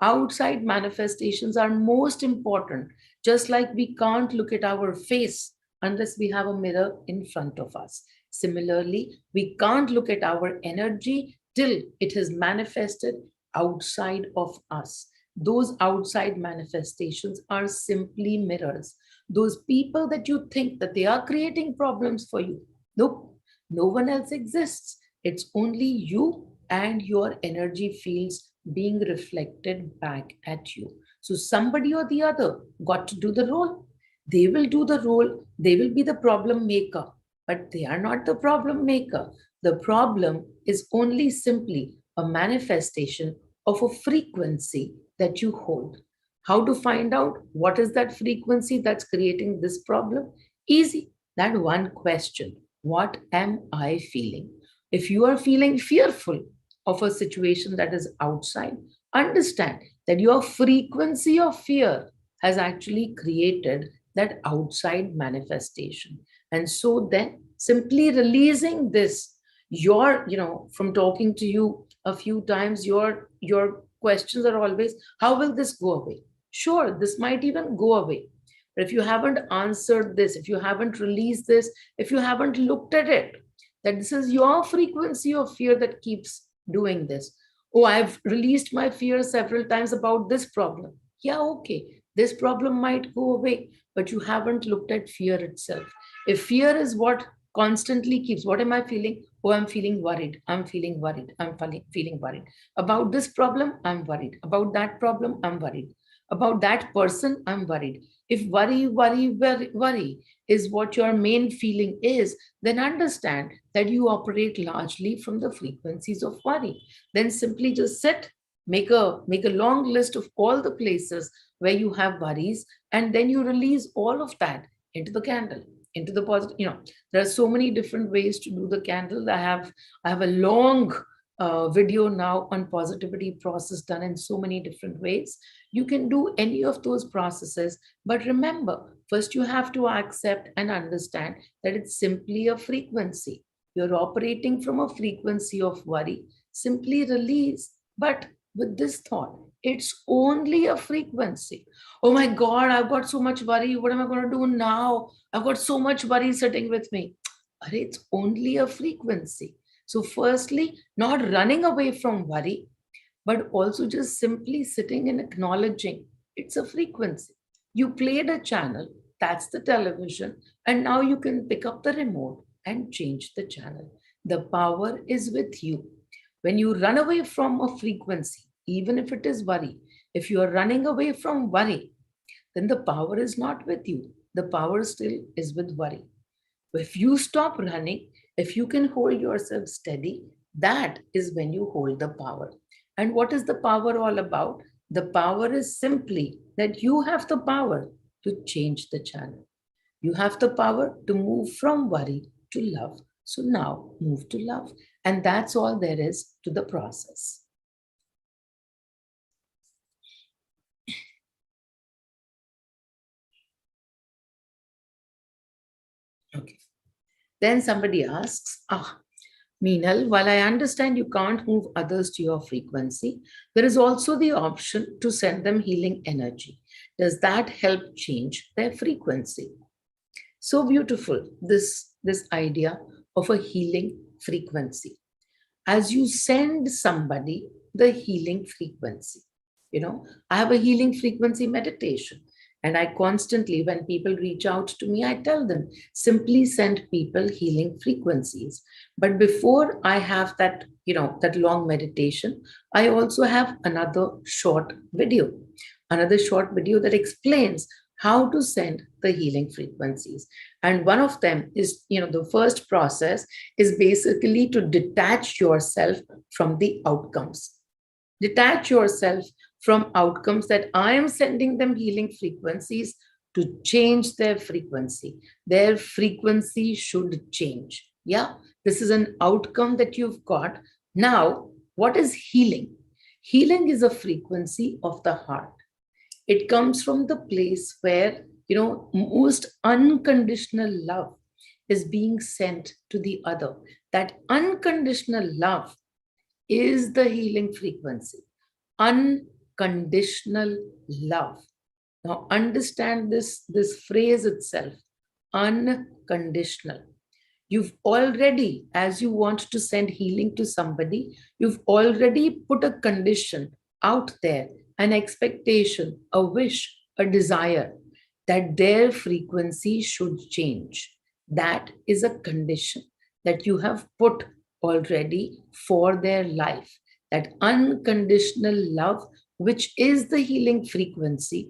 A: Outside manifestations are most important, just like we can't look at our face unless we have a mirror in front of us. Similarly, we can't look at our energy till it has manifested outside of us. Those outside manifestations are simply mirrors. Those people that you think that they are creating problems for you. Nope, no one else exists. It's only you and your energy fields being reflected back at you. So somebody or the other got to do the role. They will do the role. They will be the problem maker, but they are not the problem maker. The problem is only simply a manifestation of a frequency that you hold. How to find out what is that frequency that's creating this problem? Easy. That one question. What am I feeling? If you are feeling fearful of a situation that is outside, understand that your frequency of fear has actually created that outside manifestation. And so then simply releasing this, from talking to you a few times, your questions are always, how will this go away? Sure, this might even go away. But if you haven't answered this, if you haven't released this, if you haven't looked at it, that this is your frequency of fear that keeps doing this. Oh, I've released my fear several times about this problem. Yeah, okay. This problem might go away, but you haven't looked at fear itself. If fear is what constantly keeps, what am I feeling? Oh, I'm feeling worried. I'm feeling worried. Feeling worried. About this problem, I'm worried. About that problem, I'm worried. About that person, I'm worried. If worry is what your main feeling is, then understand that you operate largely from the frequencies of worry. Then simply just sit, make a long list of all the places where you have worries, and then you release all of that into the candle, into the positive. There are so many different ways to do the candle. I have a long video now on positivity process done in so many different ways. You can do any of those processes, but remember, first you have to accept and understand that it's simply a frequency. You're operating from a frequency of worry. Simply release, but with this thought, it's only a frequency. Oh my God, I've got so much worry. What am I going to do now? I've got so much worry sitting with me. It's only a frequency. So, firstly, not running away from worry, but also just simply sitting and acknowledging it's a frequency. You played a channel, that's the television, and now you can pick up the remote and change the channel. The power is with you. When you run away from a frequency, even if it is worry, if you are running away from worry, then the power is not with you. The power still is with worry. If you stop running, if you can hold yourself steady, that is when you hold the power. And what is the power all about? The power is simply that you have the power to change the channel. You have the power to move from worry to love. So now move to love. And that's all there is to the process. Okay. Then somebody asks, Meenal, while I understand you can't move others to your frequency, there is also the option to send them healing energy. Does that help change their frequency? So beautiful, this idea of a healing frequency. As you send somebody the healing frequency, I have a healing frequency meditation. And I constantly, when people reach out to me, I tell them, simply send people healing frequencies. But before I have that, that long meditation, I also have another short video, that explains how to send the healing frequencies. And one of them is, the first process is basically to detach yourself from the outcomes. Detach yourself from outcomes that I am sending them healing frequencies to change their frequency. Their frequency should change. Yeah, this is an outcome that you've got. Now, what is healing? Healing is a frequency of the heart. It comes from the place where, most unconditional love is being sent to the other. That unconditional love is the healing frequency. Unconditional love. Now understand this phrase itself, unconditional. You've already, as you want to send healing to somebody, you've already put a condition out there, an expectation, a wish, a desire that their frequency should change. That is a condition that you have put already for their life. That unconditional love, which is the healing frequency,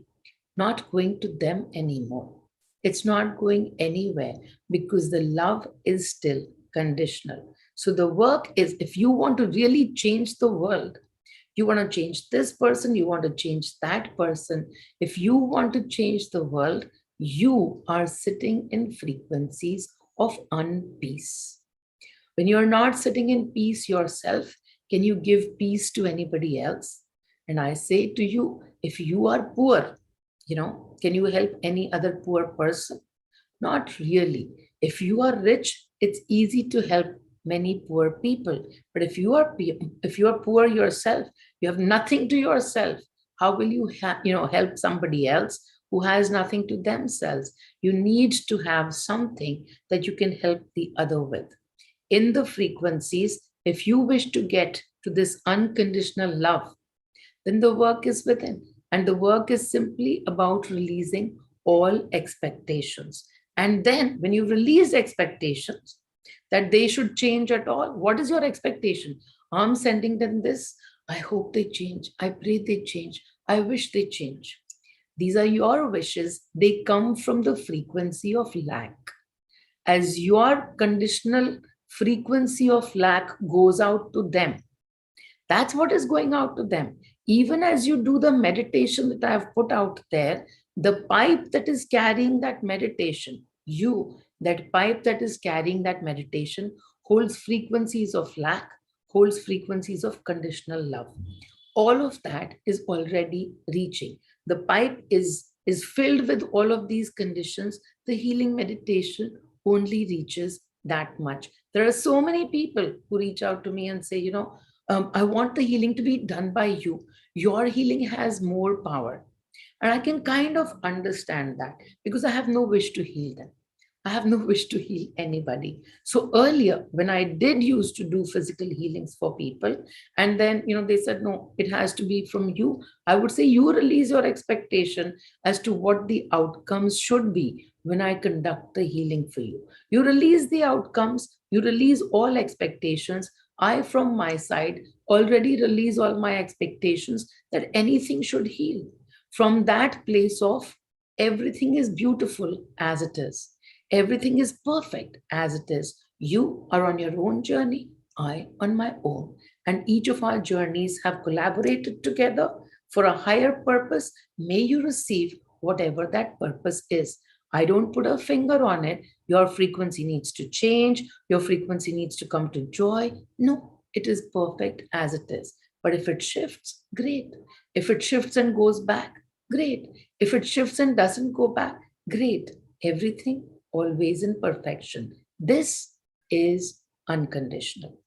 A: not going to them anymore. It's not going anywhere because the love is still conditional. So the work is, if you want to really change the world, you want to change this person, you want to change that person. If you want to change the world, you are sitting in frequencies of unpeace. When you're not sitting in peace yourself, can you give peace to anybody else? And I say to you, if you are poor, can you help any other poor person? Not really. If you are rich, it's easy to help many poor people. But if you are poor yourself, you have nothing to yourself. How will you help somebody else who has nothing to themselves? You need to have something that you can help the other with. In the frequencies, if you wish to get to this unconditional love, then the work is within. And the work is simply about releasing all expectations. And then when you release expectations that they should change at all, what is your expectation? I'm sending them this. I hope they change. I pray they change. I wish they change. These are your wishes. They come from the frequency of lack. As your conditional frequency of lack goes out to them, that's what is going out to them. Even as you do the meditation that I have put out there, the pipe that is carrying that meditation, that pipe that is carrying that meditation holds frequencies of lack, holds frequencies of conditional love. All of that is already reaching. The pipe is filled with all of these conditions. The healing meditation only reaches that much. There are so many people who reach out to me and say, I want the healing to be done by you. Your healing has more power. And I can kind of understand that because I have no wish to heal them. I have no wish to heal anybody. So earlier, when I did used to do physical healings for people, and then, they said, no, it has to be from you. I would say you release your expectation as to what the outcomes should be when I conduct the healing for you. You release the outcomes, you release all expectations. I, from my side, already release all my expectations that anything should heal. From that place of everything is beautiful as it is. Everything is perfect as it is. You are on your own journey, I on my own. And each of our journeys have collaborated together for a higher purpose. May you receive whatever that purpose is. I don't put a finger on it. Your frequency needs to change. Your frequency needs to come to joy. No, it is perfect as it is. But if it shifts, great. If it shifts and goes back, great. If it shifts and doesn't go back, great. Everything always in perfection. This is unconditional.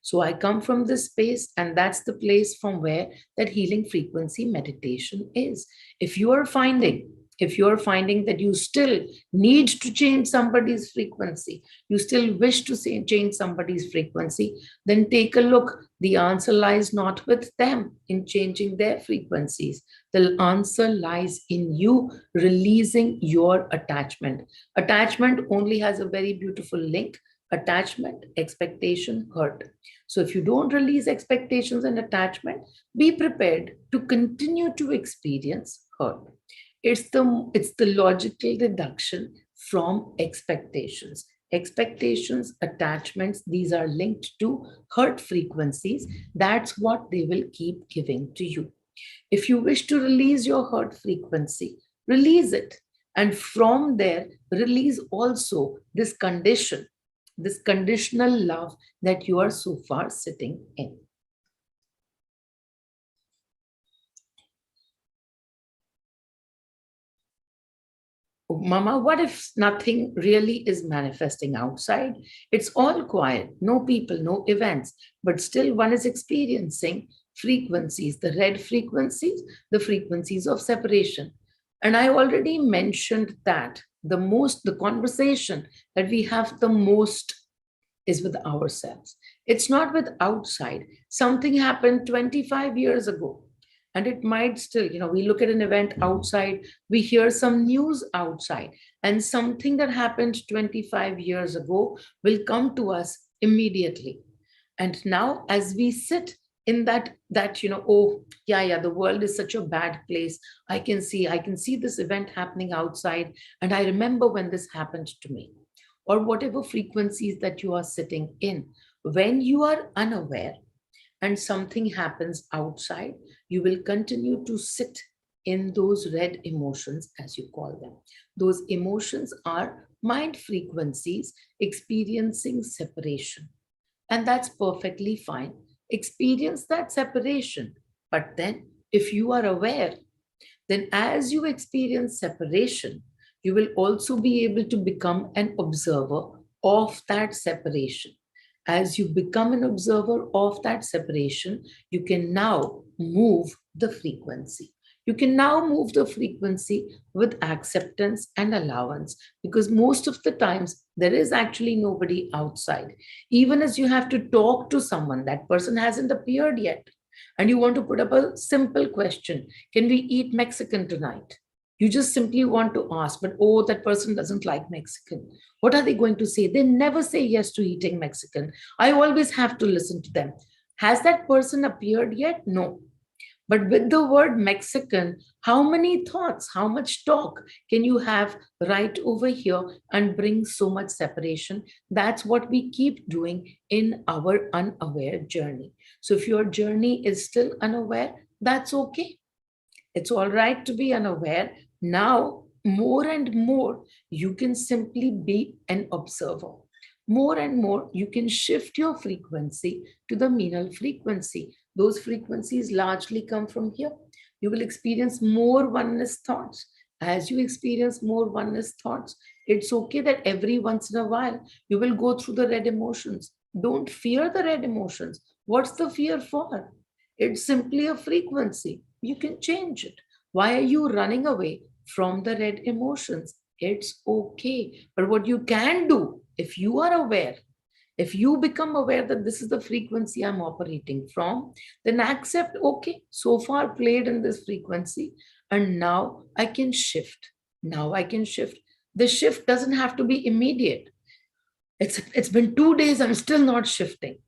A: So I come from this space, and that's the place from where that healing frequency meditation is. If you are finding If you're finding that you still need to change somebody's frequency, you still wish to change somebody's frequency, then take a look. The answer lies not with them in changing their frequencies. The answer lies in you releasing your attachment. Attachment only has a very beautiful link: attachment, expectation, hurt. So if you don't release expectations and attachment, be prepared to continue to experience hurt. It's the logical deduction from expectations. Expectations, attachments, these are linked to hurt frequencies. That's what they will keep giving to you. If you wish to release your hurt frequency, release it. And from there, release also this condition, this conditional love that you are so far sitting in. Mama, what if nothing really is manifesting outside? It's all quiet, no people, no events, but still one is experiencing frequencies, the red frequencies, the frequencies of separation. And I already mentioned that the conversation that we have the most is with ourselves. It's not with outside. Something happened 25 years ago. And it might still, we look at an event outside, we hear some news outside, and something that happened 25 years ago will come to us immediately. And now, as we sit in that, oh, yeah, the world is such a bad place. I can see this event happening outside, and I remember when this happened to me, or whatever frequencies that you are sitting in. When you are unaware, and something happens outside, you will continue to sit in those red emotions, as you call them. Those emotions are mind frequencies experiencing separation. And that's perfectly fine. Experience that separation. But then, if you are aware, then as you experience separation, you will also be able to become an observer of that separation. As you become an observer of that separation, you can now move the frequency. You can now move the frequency with acceptance and allowance, because most of the times there is actually nobody outside. Even as you have to talk to someone, that person hasn't appeared yet, and you want to put up a simple question: can we eat Mexican tonight? You just simply want to ask, but oh, that person doesn't like Mexican. What are they going to say? They never say yes to eating Mexican. I always have to listen to them. Has that person appeared yet? No. But with the word Mexican, how many thoughts, how much talk can you have right over here and bring so much separation? That's what we keep doing in our unaware journey. So if your journey is still unaware, that's okay. It's all right to be unaware. Now, more and more, you can simply be an observer. More and more, you can shift your frequency to the Meenal frequency. Those frequencies largely come from here. You will experience more oneness thoughts. As you experience more oneness thoughts, it's okay that every once in a while you will go through the red emotions. Don't fear the red emotions. What's the fear for? It's simply a frequency. You can change it. Why are you running away from the red emotions? It's okay. But what you can do, if you are aware, if you become aware that this is the frequency I'm operating from, then accept, okay, so far played in this frequency, and now I can shift. Now I can shift. The shift doesn't have to be immediate. It's been 2 days, I'm still not shifting.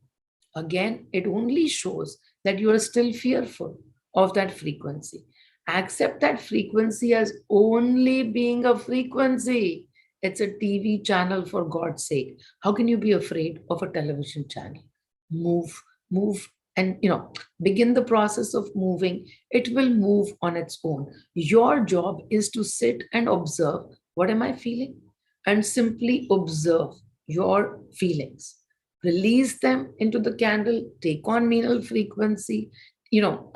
A: Again, it only shows that you are still fearful of that frequency. Accept that frequency as only being a frequency. It's a TV channel, for God's sake. How can you be afraid of a television channel? Move, and begin the process of moving. It will move on its own. Your job is to sit and observe. What am I feeling? And simply observe your feelings. Release them into the candle, take on Meenal frequency,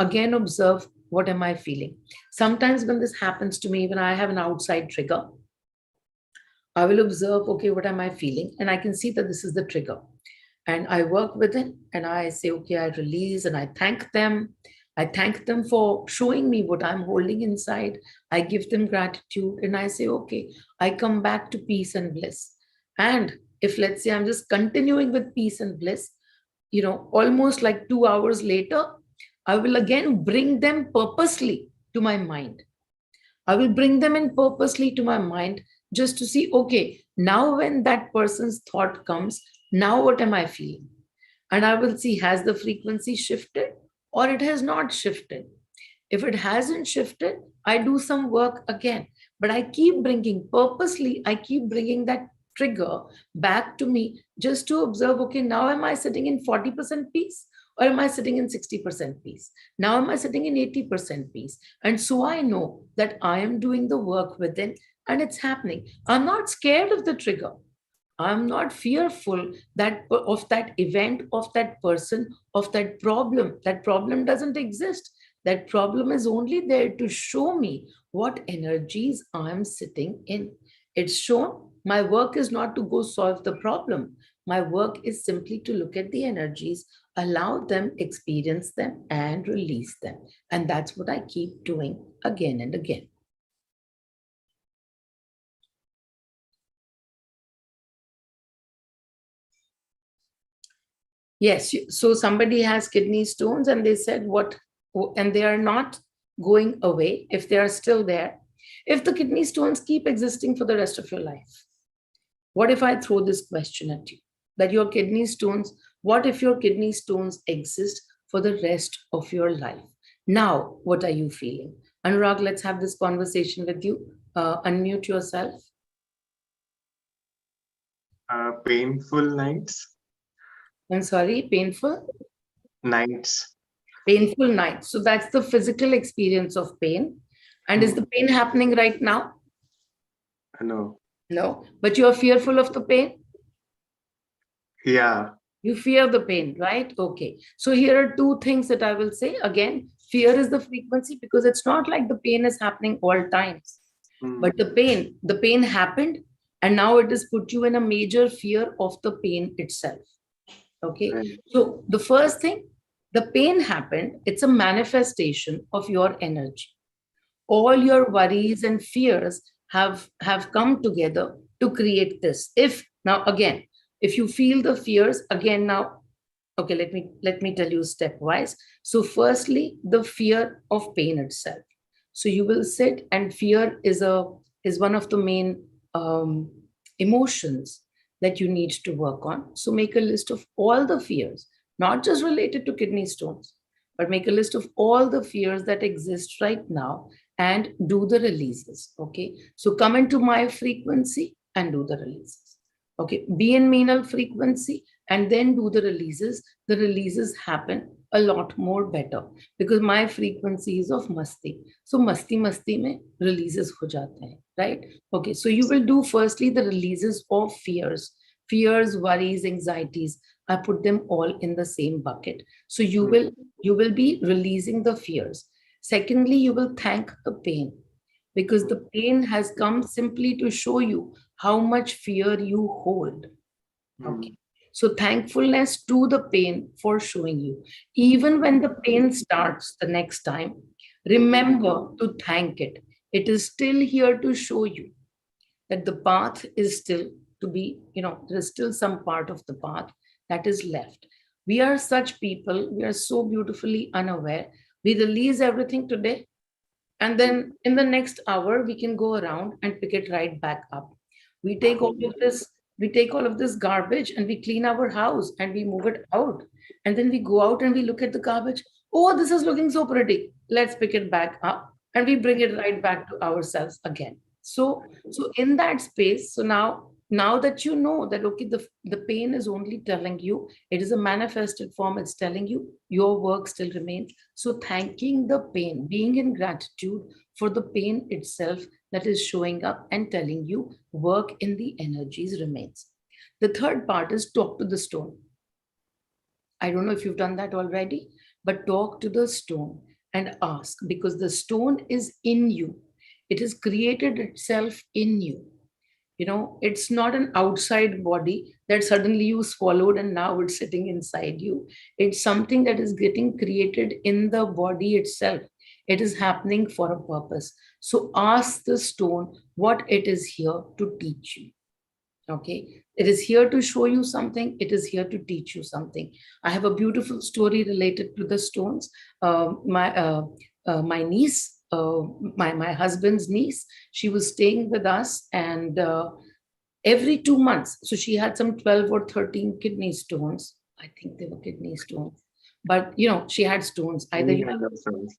A: again observe, what am I feeling? Sometimes when this happens to me, when I have an outside trigger, I will observe, okay, what am I feeling? And I can see that this is the trigger. And I work with it and I say, okay, I release and I thank them. I thank them for showing me what I'm holding inside. I give them gratitude and I say, okay, I come back to peace and bliss. And if, let's say, I'm just continuing with peace and bliss, almost like 2 hours later, I will again bring them purposely to my mind. I will bring them in purposely to my mind just to see, okay, now when that person's thought comes, now what am I feeling? And I will see, has the frequency shifted or it has not shifted? If it hasn't shifted, I do some work again. But I keep bringing, purposely, I keep bringing that trigger back to me just to observe, okay, now am I sitting in 40% peace or am I sitting in 60% peace? Now am I sitting in 80% peace? And so I know that I am doing the work within and it's happening. I'm not scared of the trigger. I'm not fearful that of that event, of that person, of that problem. That problem doesn't exist. That problem is only there to show me what energies I'm sitting in. It's shown my work is not to go solve the problem. My work is simply to look at the energies, allow them, experience them, and release them. And that's what I keep doing again and again. Yes, so somebody has kidney stones and they said what, and they are not going away if they are still there. If the kidney stones keep existing for the rest of your life, what if I throw this question at you? That your kidney stones, what if your kidney stones exist for the rest of your life? Now, what are you feeling? Anurag, let's have this conversation with you. Unmute yourself.
D: Painful nights.
A: I'm sorry, painful?
D: Nights.
A: Painful nights. So that's the physical experience of pain. And is the pain happening right now?
D: No.
A: No. But you're fearful of the pain?
D: Yeah.
A: You fear the pain, right? Okay. So here are two things that I will say. Again, fear is the frequency because it's not like the pain is happening all times. But the pain happened and now it has put you in a major fear of the pain itself. Okay.
D: Right.
A: So the first thing, the pain happened, it's a manifestation of your energy. All your worries and fears have come together to create this. If now again, if you feel the fears again now, okay, let me tell you stepwise. So firstly, the fear of pain itself. So you will sit, and fear is one of the main emotions that you need to work on. So make a list of all the fears, not just related to kidney stones, but make a list of all the fears that exist right now and do the releases. Okay. So come into my frequency and do the releases. Okay. Be in Meenal frequency and then do the releases. The releases happen a lot more better because my frequency is of masti. So masti mein releases ho jate hain, right? Okay. So you will do firstly the releases of fears, worries, anxieties. I put them all in the same bucket. So you will be releasing the fears. Secondly, you will thank the pain because the pain has come simply to show you how much fear you hold. Okay. So thankfulness to the pain for showing you. Even when the pain starts the next time, remember to thank it. It is still here to show you that the path is still to be, there is still some part of the path that is left. We are such people, we are so beautifully unaware. We release everything today, and then in the next hour, we can go around and pick it right back up. We take all of this, we take all of this garbage and we clean our house and we move it out. And then we go out and we look at the garbage. Oh, this is looking so pretty. Let's pick it back up and we bring it right back to ourselves again. So in that space, so now that you know that okay, the pain is only telling you, it is a manifested form, it's telling you your work still remains. So thanking the pain, being in gratitude for the pain itself that is showing up and telling you work in the energies remains. The third part is talk to the stone. I don't know if you've done that already, but talk to the stone and ask, because the stone is in you. It has created itself in you. It's not an outside body that suddenly you swallowed and now it's sitting inside you. It's something that is getting created in the body itself. It is happening for a purpose. So ask the stone what it is here to teach you. Okay, it is here to show you something, it is here to teach you something. I have a beautiful story related to the stones. My niece, my husband's niece, she was staying with us, and every 2 months, so she had some 12 or 13 kidney stones. I think they were kidney stones, but she had stones, either
D: Any kind of sense.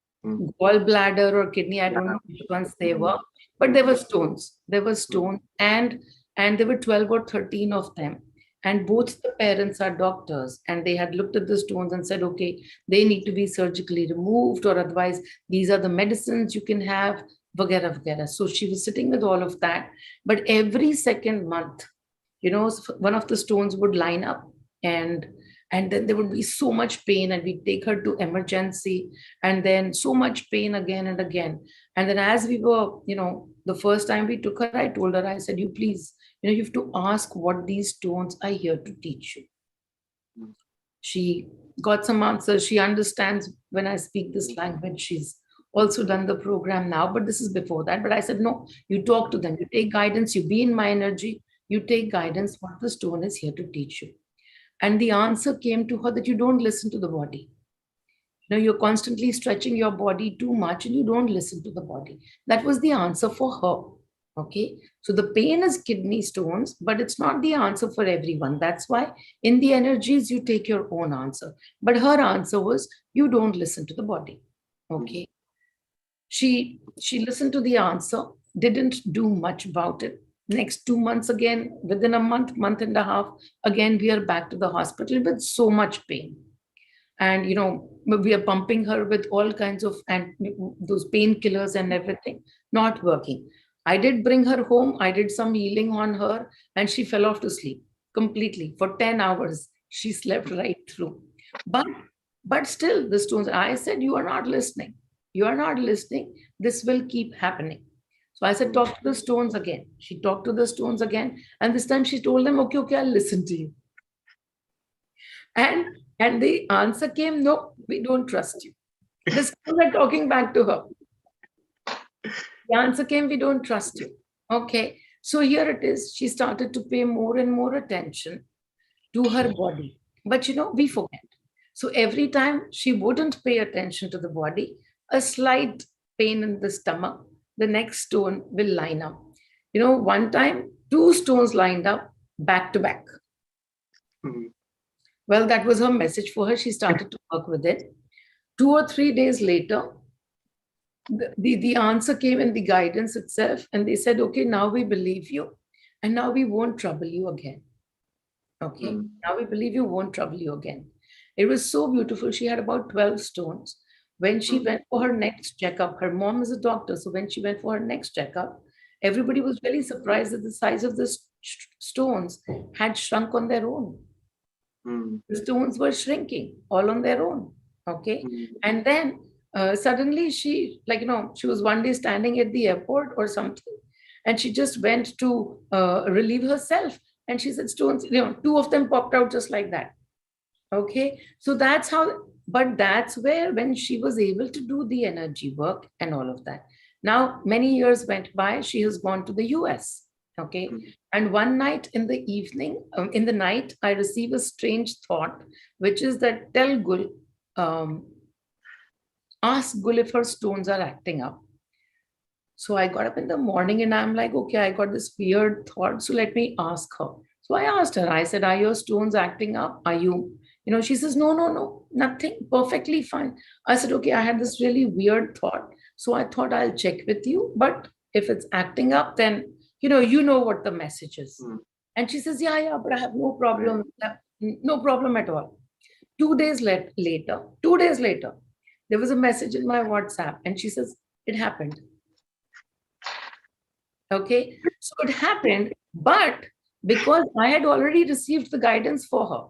A: gallbladder or kidney. I don't know which ones they were, but there were stones. There were stones, and there were 12 or 13 of them. And both the parents are doctors, and they had looked at the stones and said, okay, they need to be surgically removed, or otherwise, these are the medicines you can have, vagera, vagera. So she was sitting with all of that. But every second month, one of the stones would line up, and then there would be so much pain, and we'd take her to emergency, and then so much pain again and again. And then as we were, the first time we took her, I told her, I said, you please, you have to ask what these stones are here to teach you. She got some answers. She understands when I speak this language. She's also done the program now, but this is before that. But I said, no, you talk to them, you take guidance, you be in my energy, you take guidance, what the stone is here to teach you. And the answer came to her that you don't listen to the body. You're constantly stretching your body too much and you don't listen to the body. That was the answer for her. Okay. So the pain is kidney stones, but it's not the answer for everyone. That's why in the energies, you take your own answer. But her answer was, you don't listen to the body. Okay. She listened to the answer, didn't do much about it. Next 2 months again, within a month and a half, again, we are back to the hospital with so much pain. And, we are pumping her with all kinds of, and those painkillers and everything, not working. I did bring her home. I did some healing on her, and she fell off to sleep completely for 10 hours. She slept right through. But still, the stones, I said, you are not listening. You are not listening. This will keep happening. So I said, talk to the stones again. She talked to the stones again. And this time she told them, okay, I'll listen to you. And the answer came, no, we don't trust you. The stones are talking back to her. The answer came, we don't trust you. Okay. So here it is. She started to pay more and more attention to her body. But we forget. So every time she wouldn't pay attention to the body, a slight pain in the stomach, the next stone will line up. One time, 2 stones lined up back to back. Well, that was her message for her. She started to work with it. 2 or 3 days later, the answer came in the guidance itself. And they said, okay, now we believe you. And now we won't trouble you again. Okay. Now we believe you, won't trouble you again. It was so beautiful. She had about 12 stones. When she went for her next checkup, her mom is a doctor. So when she went for her next checkup, everybody was really surprised that the size of the stones had shrunk on their own. The stones were shrinking all on their own. Okay. And then suddenly she, she was one day standing at the airport or something, and she just went to relieve herself. And she said, stones, 2 of them popped out just like that. Okay. So that's how, but that's where, when she was able to do the energy work and all of that. Now, many years went by, she has gone to the US. Okay. And one night in the evening, in the night, I receive a strange thought, which is that tell Gul, ask Gul if her stones are acting up. So I got up in the morning and I'm like, okay, I got this weird thought. So let me ask her. So I asked her, I said, are your stones acting up? Are you, she says, no, nothing, perfectly fine. I said, okay, I had this really weird thought. So I thought I'll check with you. But if it's acting up, then, you know what the message is. And she says, yeah, but I have no problem. No problem at all. 2 days later, there was a message in my WhatsApp and she says, it happened. Okay, so it happened, but because I had already received the guidance for her.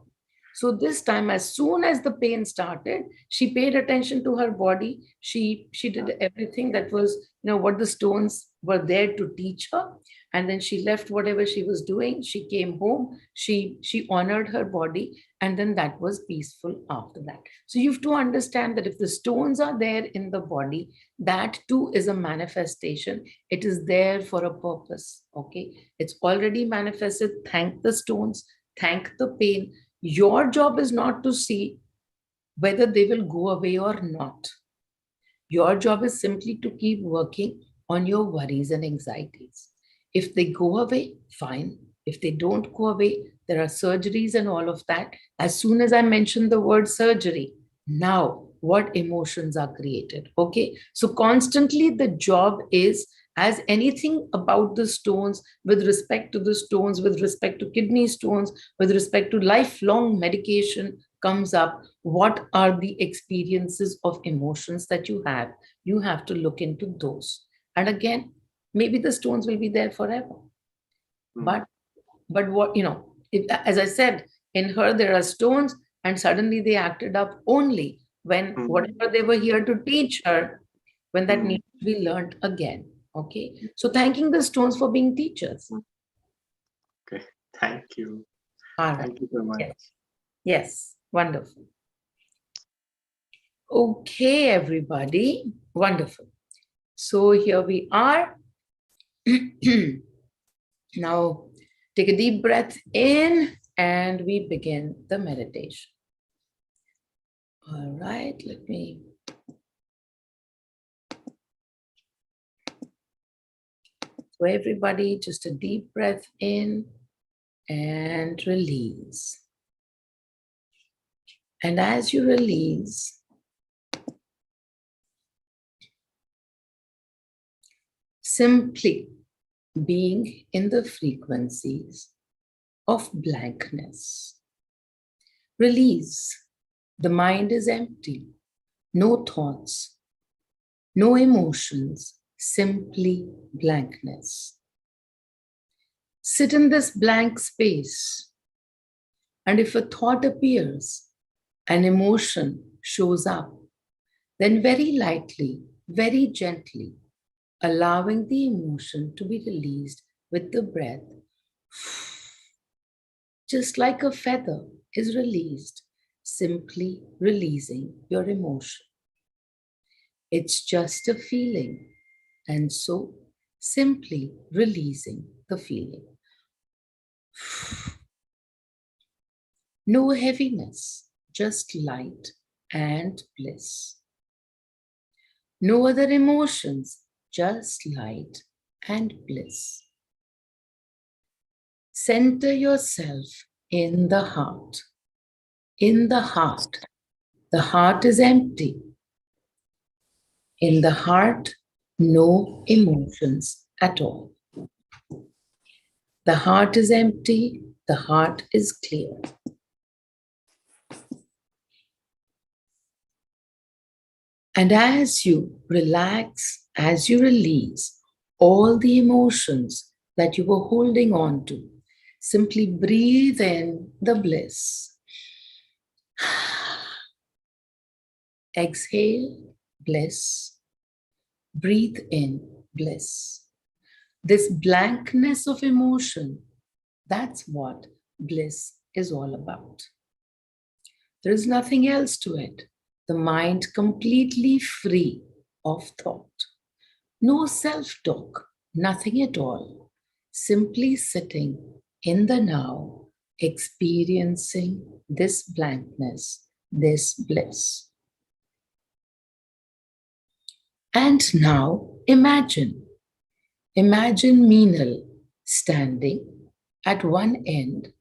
A: So this time, as soon as the pain started, she paid attention to her body. She did everything that was, what the stones were there to teach her. And then she left whatever she was doing. She came home. She honored her body, and then that was peaceful after that. So you have to understand that if the stones are there in the body, that too is a manifestation. It is there for a purpose. Okay, it's already manifested. Thank the stones. Thank the pain. Your job is not to see whether they will go away or not. Your job is simply to keep working on your worries and anxieties. If they go away, fine. If they don't go away, there are surgeries and all of that. As soon as I mention the word surgery, now what emotions are created? Okay. So constantly the job is, as anything about the stones, with respect to the stones, with respect to kidney stones, with respect to lifelong medication comes up, what are the experiences of emotions that you have? You have to look into those. And again, maybe the stones will be there forever. But what, as I said, in her there are stones, and suddenly they acted up only when whatever they were here to teach her, when that needs to be learned again. Okay. So thanking the stones for being teachers.
D: Okay. Thank you.
A: All right.
D: Thank you so much.
A: Yes. Yes. Wonderful. Okay, everybody. Wonderful. So here we are. Now take a deep breath in and we begin the meditation. All right, let me. So everybody, just a deep breath in and release. And as you release, simply being in the frequencies of blankness. Release. The mind is empty. No thoughts, no emotions, simply blankness. Sit in this blank space, and if a thought appears, an emotion shows up, then very lightly, very gently, allowing the emotion to be released with the breath, just like a feather is released, simply releasing your emotion. It's just a feeling, and so simply releasing the feeling. No heaviness, just light and bliss. No other emotions, just light and bliss. Center yourself in the heart. In the heart. The heart is empty. In the heart, no emotions at all. The heart is empty. The heart is clear. And as you relax, as you release all the emotions that you were holding on to, simply breathe in the bliss. Exhale, bliss. Breathe in, bliss. This blankness of emotion, that's what bliss is all about. There is nothing else to it. The mind completely free of thought. No self-talk, nothing at all. Simply sitting in the now, experiencing this blankness, this bliss. And now imagine Meenal standing at one end,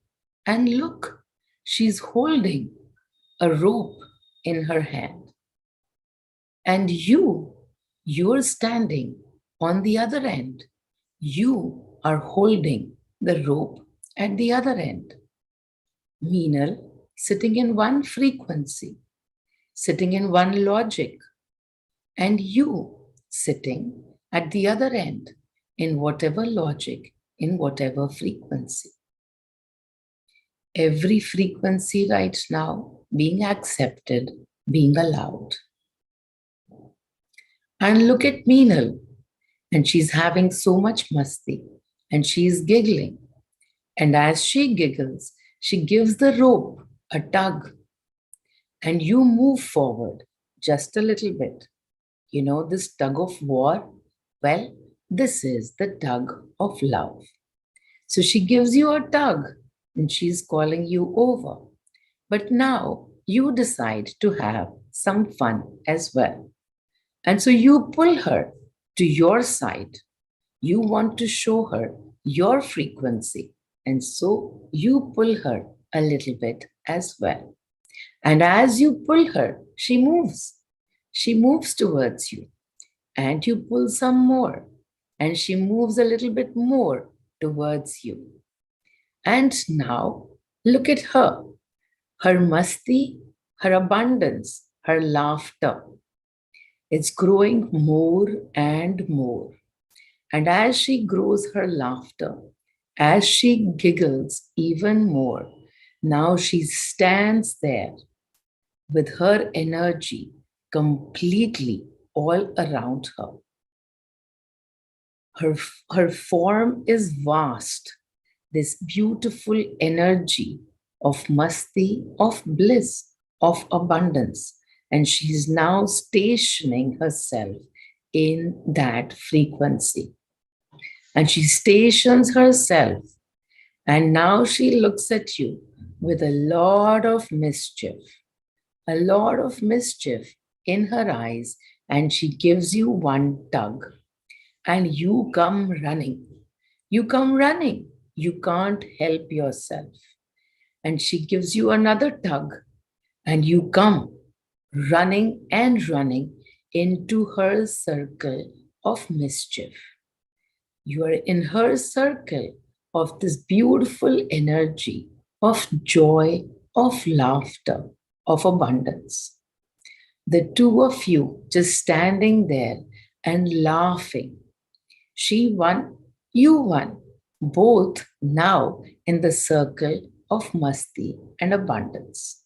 A: and look, she's holding a rope in her hand. And you're standing on the other end. You are holding the rope at the other end. Meenal sitting in one frequency, sitting in one logic, and you sitting at the other end in whatever logic, in whatever frequency. every frequency right now being accepted, being allowed. And look at Meenal, and she's having so much masti, and she's giggling. And as she giggles, she gives the rope a tug, and you move forward just a little bit. You know this tug of war? Well, this is the tug of love. So she gives you a tug, and she's calling you over. But now you decide to have some fun as well. And so you pull her to your side. You want to show her your frequency. And so you pull her a little bit as well. And as you pull her, she moves. She moves towards you. And you pull some more. And she moves a little bit more towards you. And now look at her. Her masti, her abundance, her laughter. It's growing more and more. And as she grows her laughter, as she giggles even more, now she stands there with her energy completely all around her. Her form is vast, this beautiful energy of masti, of bliss, of abundance. And she's now stationing herself in that frequency. And she stations herself. And now she looks at you with a lot of mischief in her eyes. And she gives you one tug. And you come running. You come running. You can't help yourself. And she gives you another tug. And you come running and running into her circle of mischief. You are in her circle of this beautiful energy of joy, of laughter, of abundance. The two of you just standing there and laughing. She won, you won, both now in the circle of masti and abundance.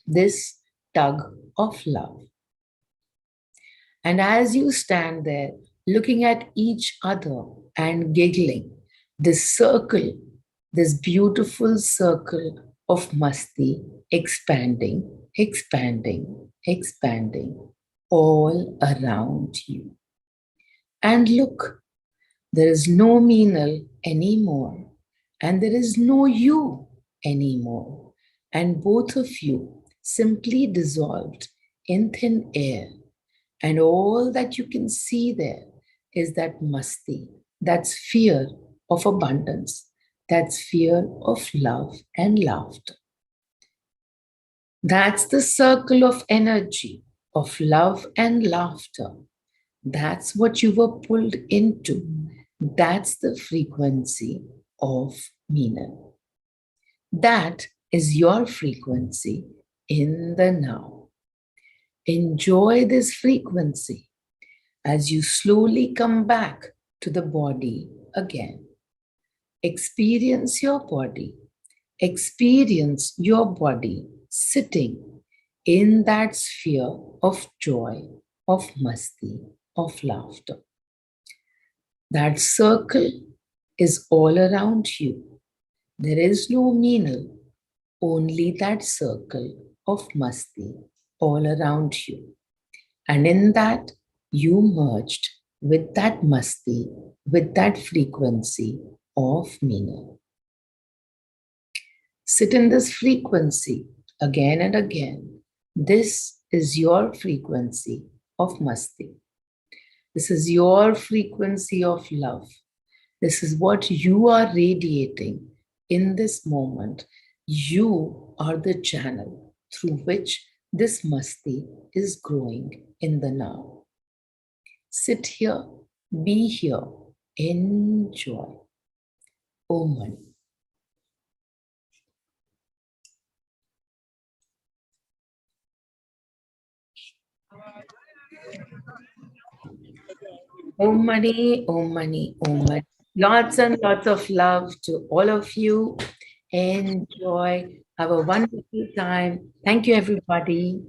A: This tug of love. And as you stand there looking at each other and giggling, this circle, this beautiful circle of masti expanding, expanding, expanding all around you. And look, there is no Meenal anymore, and there is no you anymore, and both of you simply dissolved in thin air. And all that you can see there is that masti, that sphere of abundance, that sphere of love and laughter. That's the circle of energy, of love and laughter. That's what you were pulled into. That's the frequency of Meenal. That is your frequency in the now. Enjoy this frequency as you slowly come back to the body again. Experience your body. Experience your body sitting in that sphere of joy, of masti, of laughter. That circle is all around you. There is no Meenal, only that circle of masti all around you. And in that, you merged with that masti, with that frequency of Meenal. Sit in this frequency again and again. This is your frequency of masti. This is your frequency of love. This is what you are radiating in this moment. You are the channel through which this masti is growing in the now. Sit here, be here, enjoy. Om Mani. Om Mani, Om Mani, Om Mani. Lots and lots of love to all of you. Enjoy. Have a wonderful time. Thank you, everybody.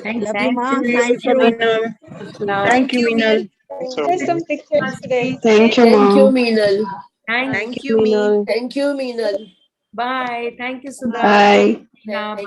A: Thank
B: Love you, Ma.
A: you.
B: Thank you.
A: Now,
E: Thank you,
D: Thanks,
E: There's some
D: everyone.
E: pictures today.
F: Thank you,
G: Thank you,
F: mom.
G: Meenal.
A: thank
F: Thank you, Meenal.
G: Thank you, Meenal.
A: Bye. Thank you, Sudha.
F: Bye.
A: Now, bye.